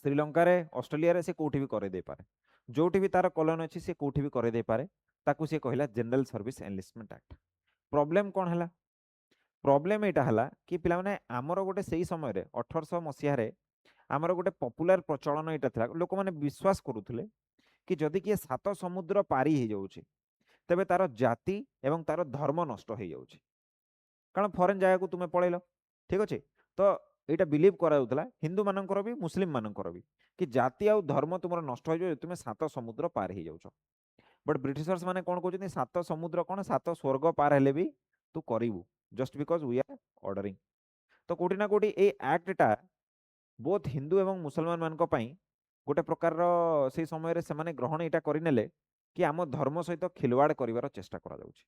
श्रीलंका रे ऑस्ट्रेलिया रे से कोठी भी करे दे पारे जोठी भी तार कॉलोनी अछि से कोठी भी करे दे पारे ताकू से कहला general service enlistment act problem कोन हला प्रॉब्लम एटा हला कि पिला माने हमर गोटे सेही समय रे 1800 मसिया रे हमर गोटे पॉपुलर प्रचलन एटा थला लोक माने विश्वास करूथले कि जदि कि सात समुद्र पारी हे जाउछि तबे तार जाति एवं तार धर्म नष्ट हो जाउछि कारण फॉरेन जगह को तुमे पळैलो ठीक अछि तो एटा बिलीव करा जाउतला हिंदू मानकर भी मुस्लिम मानकर भी कि जाति आ धर्म तुमर नष्ट हो जाउ तुमे सात समुद्र पार हे जाउछ बट ब्रिटिशर्स माने कोन कहउछथि सात समुद्र कोन सात स्वर्ग पार हेले भी तू करिवु just because we are ordering तो कोठी ना कोठी ए एक्ट टा बोथ हिंदू एवं मुसलमान मान को पई गोटे प्रकार से समय रे से माने ग्रहण एटा करिनेले कि आम धर्म सहित खिलवाड़ करिवार चेष्टा करा जाउछि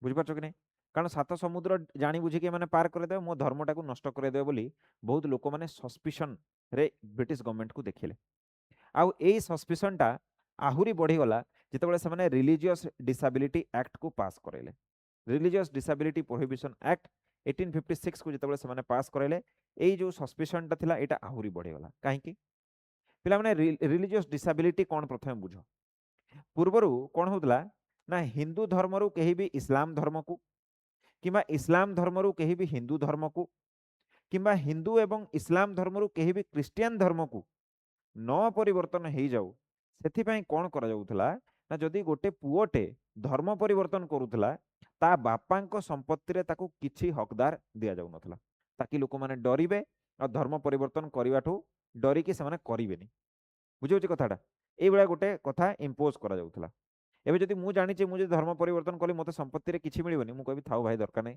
बुझि पाछो कि नै कारण सात समुद्र जानी बुझी के माने पार करे देबो मो धर्मटा को नष्ट करे देबो बोली बहुत लोक माने सस्पिशन रे ब्रिटिश गवर्नमेंट को देखिले आउ एई सस्पिशन टा आहुरी बढ़ी गला जेतेबेले से माने रिलीजियस डिसेबिलिटी एक्ट को पास करेले रिलीजियस डिसेबिलिटी प्रोहिबिशन एक्ट 1856 को जेतेबेले से माने पास करेले एई जो सस्पिशन टा थिला एटा आहुरी बढ़ी गला काहे कि पिला माने रिलीजियस डिसेबिलिटी कोन प्रथमे बुझो पूर्वरु कोन होतला ना हिंदू धर्मरु केही भी इस्लाम धर्म को किंबा इस्लाम धर्मरु केही भी हिंदू धर्म को किंबा हिंदू एवं इस्लाम धर्मरु केही भी क्रिश्चियन धर्म को न परिवर्तन हो जाऊ से कौन करा जाउथला ना जदि गोटे पुओटे धर्म परिवर्तन करूथला ता बापा संपत्ति रे ताकू किछि हकदार दिया जाउ नथला ताकि लोक माने डरिबे और धर्म परिवर्तन करबाठू डरिकी से माने करिवेनी बुझौछि कथाटा ए बेला गोटे कथा इंपोज करा जाउथला एबे जदि मु जानि छि मु जे धर्म परिवर्तन कली मते संपत्ति रे किछि मिलिबनी मु कहबी थाउ भाई दरकार नै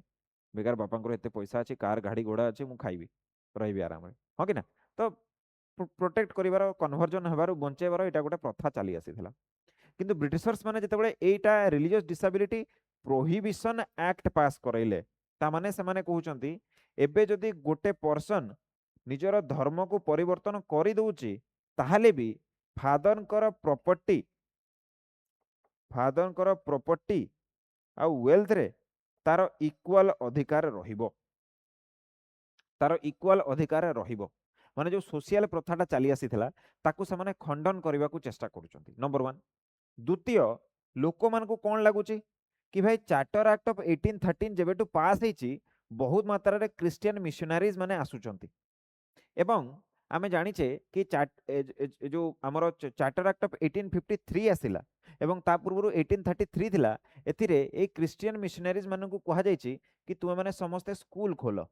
बेकार बापा को एते पैसा अछि कार गाड़ी घोड़ा अछि मु खाइबी रहिबी आराम रे हो कि ना तो प्रोटेक्ट करिवार कन्वर्जन हेबार बंचेबार एटा गोटे प्रथा चली आसीथिला किंतु ब्रिटिशर्स माने जेतेबेले एटा रिलीजियस डिसेबिलिटी प्रोहिबिशन एक्ट पास करैले ता माने से माने कहउचंती एबे जदि गोटे पर्सन निजर धर्म को परिवर्तन करि दउची ताहाले भी फादर प्रॉपर्टी आ वेल्थ रे तार इक्वल अधिकार रहिबो तार इक्वल अधिकार रहिबो माने जो सोशल प्रथाटा चली आसीथिला ताकू से माने खंडन करबा को चेष्टा करूचंती नंबर 1 द्वितीय लोक मान को कोन लागुची कि भाई चार्टर एक्ट ऑफ 1813 जेबेटू पास हेची बहुत मात्रा रे क्रिश्चियन मिशनरीज माने आसुचंती एवं आमे जानिचे कि जो हमर चार्टर एक्ट ऑफ 1853 आसिला एवं ता पूर्व 1833 थिला एथिरे ए क्रिश्चियन मिशनरीज मानन को कहा जायछि कि तुमे माने समस्त स्कूल खोलो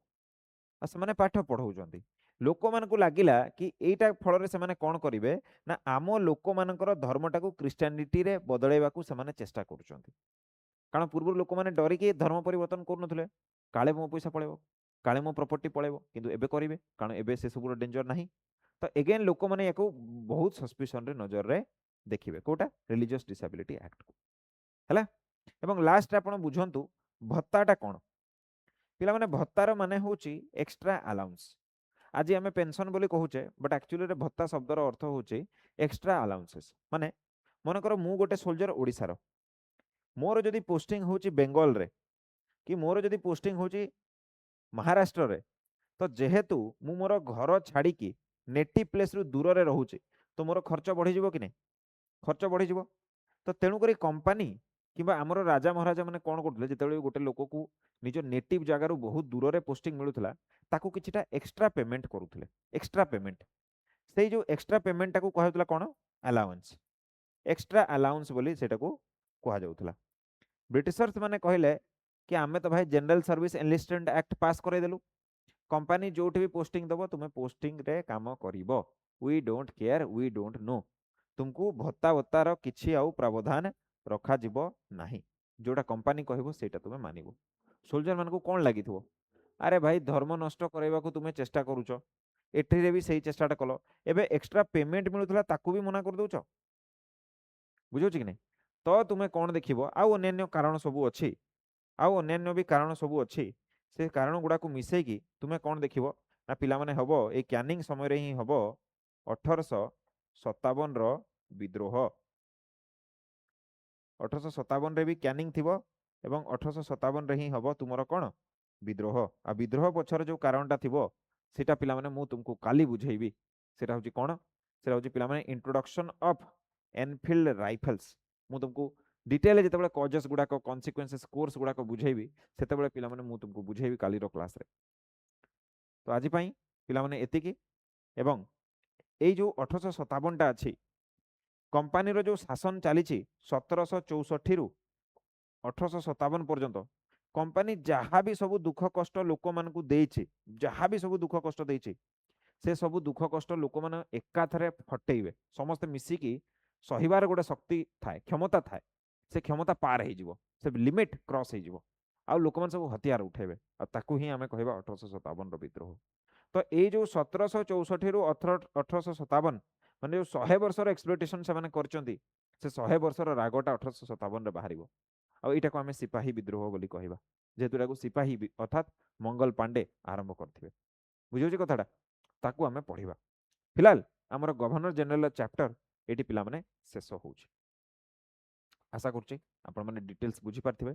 आ से माने पाठ पढौचंती लोक मान को लागिला कि एटा फल रे से माने कोन करिवे ना आमो लोक मानकर धर्मटा को क्रिश्चियनिटी रे बदलेबा को से माने चेष्टा करूचंती कारण पूर्व लोक माने डरी के धर्म परिवर्तन करनथले काले मो पैसा पळेबो काले मो प्रॉपर्टी पळेबो किंतु एबे करिवे कारण एबे से सब डेंजर नाही तो एगेन लोक माने याको बहुत सस्पिशन रे नजर रे देखिबे कोटा रिलीजियस डिसेबिलिटी एक्ट को हला एवं लास्ट आपण बुझंतु भत्ताटा कोन पिला माने भत्तार माने होची एक्स्ट्रा अलाउंस आज आम पेंशन बोली कहूचे बट एक्चुअली रे भत्ता शब्दर अर्थ होची एक्स्ट्रा अलाउंसेस माने मनकर मु गोटे सोल्जर ओडिसार मोर जदि पोस्टिंग होची बेंगल रे कि मोर जदि पोस्टिंग होची महाराष्ट्र रे तो जेहेतु मु मोर घर छाड़ी की नेटिव प्लेस रु दूर रे रहूची तो मोर खर्च बढ़ी जिवो कि नहीं खर्च बढ़ी जिवो तो तेणु करी कंपनी किंबा आमर राजा महाराजा माने कोन करथले जेतेबेले गोटे लोक को निज नेटिव जगार बहुत दूर रे पोस्टिंग मिलुथला ताकू किछिटा एक्स्ट्रा पेमेंट करूथले एक्स्ट्रा पेमेंट सेई जो एक्स्ट्रा पेमेंट टाकू कहउतला कोन अलाउंस एक्स्ट्रा अलाउंस बोली सेटा को कहा जाउथला ब्रिटिशर्स माने कहले कि आमे तो भाई जनरल सर्विस एनलिस्टमेंट एक्ट पास करे देलु कंपनी जोठी भी पोस्टिंग दबो तुमे पोस्टिंग रे काम करिवो we don't care we don't know तुमको भत्ता भत्तार किछि आउ प्रावधान रखा जिवो नाही जोटा कंपनी कहबो सेटा तुमे मानिबो सोल्जर मान को कोन लागिथबो अरे भाई धर्म नष्ट करैबा को तुमे चेष्टा करूछ एठिरे भी सही चेष्टाटा कलो एबे एक्स्ट्रा पेमेंट मिलुथला ताकू भी मना कर दउछ बुझौछ कि नहीं तो तुमे कोन देखिबो आउ अन्य कारण सबु अछि आउ अन्य भी कारण सबु अछि से कारण गुडा को मिसै कि तुमे कोन देखिबो ना पिला माने हबो ए कैनिंग समय रे ही हबो 1857 रो विद्रोह 1857 रे भी कैनिंग थिबो एवं 1857 रे ही हबो तुमरो कोन विद्रोह आ विद्रोह पछर जो कारणटा थिबो सेटा पिला माने मु तुमको काली बुझेइबी सेटा होची कोन सेटा होची पिला माने इंट्रोडक्शन ऑफ एनफील्ड राइफल्स मु तुमको डिटेल जेतेबेले कॉजेस गुडा को कॉन्सिक्वेंसेस कोर्स गुडा को बुझेइबी सेतेबेले पिला माने मु तुमको बुझेइबी काली रो क्लास रे तो आज पई पिला माने एतिकी एवं एई जो 1857 टा अछि कंपनी रो जो शासन चली 1764 रु 1857 पर्यंत कंपनी जहाँ भी सब दुख कष्ट लोक मान को देइछि जहाँ भी सब दुख कष्ट देइछि से सब दुख कष्ट लोक मान एकाथरे फटेइबे समस्त मिसिकी सहिबार गोटे शक्ति थाए क्षमता थाए से क्षमता पार हो जिवो से लिमिट क्रॉस हो जिवो आ लोक मान सब हथियार उठेबे आ ताकू ही आमे कहबा 1857 रो विद्रोह तो ये जो 1764 रु 1857 माने जो 100 वर्षर एक्सप्लोइटेशन से माने करचंती से 100 वर्षर रागटा 1857 रे बाहरिबो आ एटा को आमे सिपाही विद्रोह बोली कहबा जेतुरा को सिपाही अर्थात मंगल पांडे आरंभ करथिबे बुझियो कथाटा ताकू आमे पढिबा फिलहाल हमर गवर्नर जनरल चैप्टर एटी पिला माने शेष होउची आशा करछि आपण माने डिटेल्स बुझी पारथिबे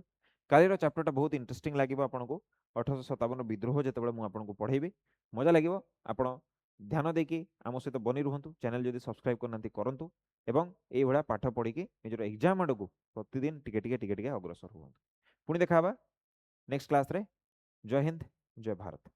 कालीर चैप्टरटा बहुत इंटरेस्टिंग लागिबो आपनको 1857 विद्रोह जेतेबेले मु आपनको पढेइबी मजा लागिबो आपण ध्यान देकी आम सहित बनी रुहतु चैनल जदि सब्सक्राइब करना करंतु एवं एई भळा पाठ पढिकी निजर एग्जाम आडकू प्रतिदिन टिके अग्रसर हुअन्तु पुणी देखा नेक्स्ट क्लास रे जय हिंद जय भारत।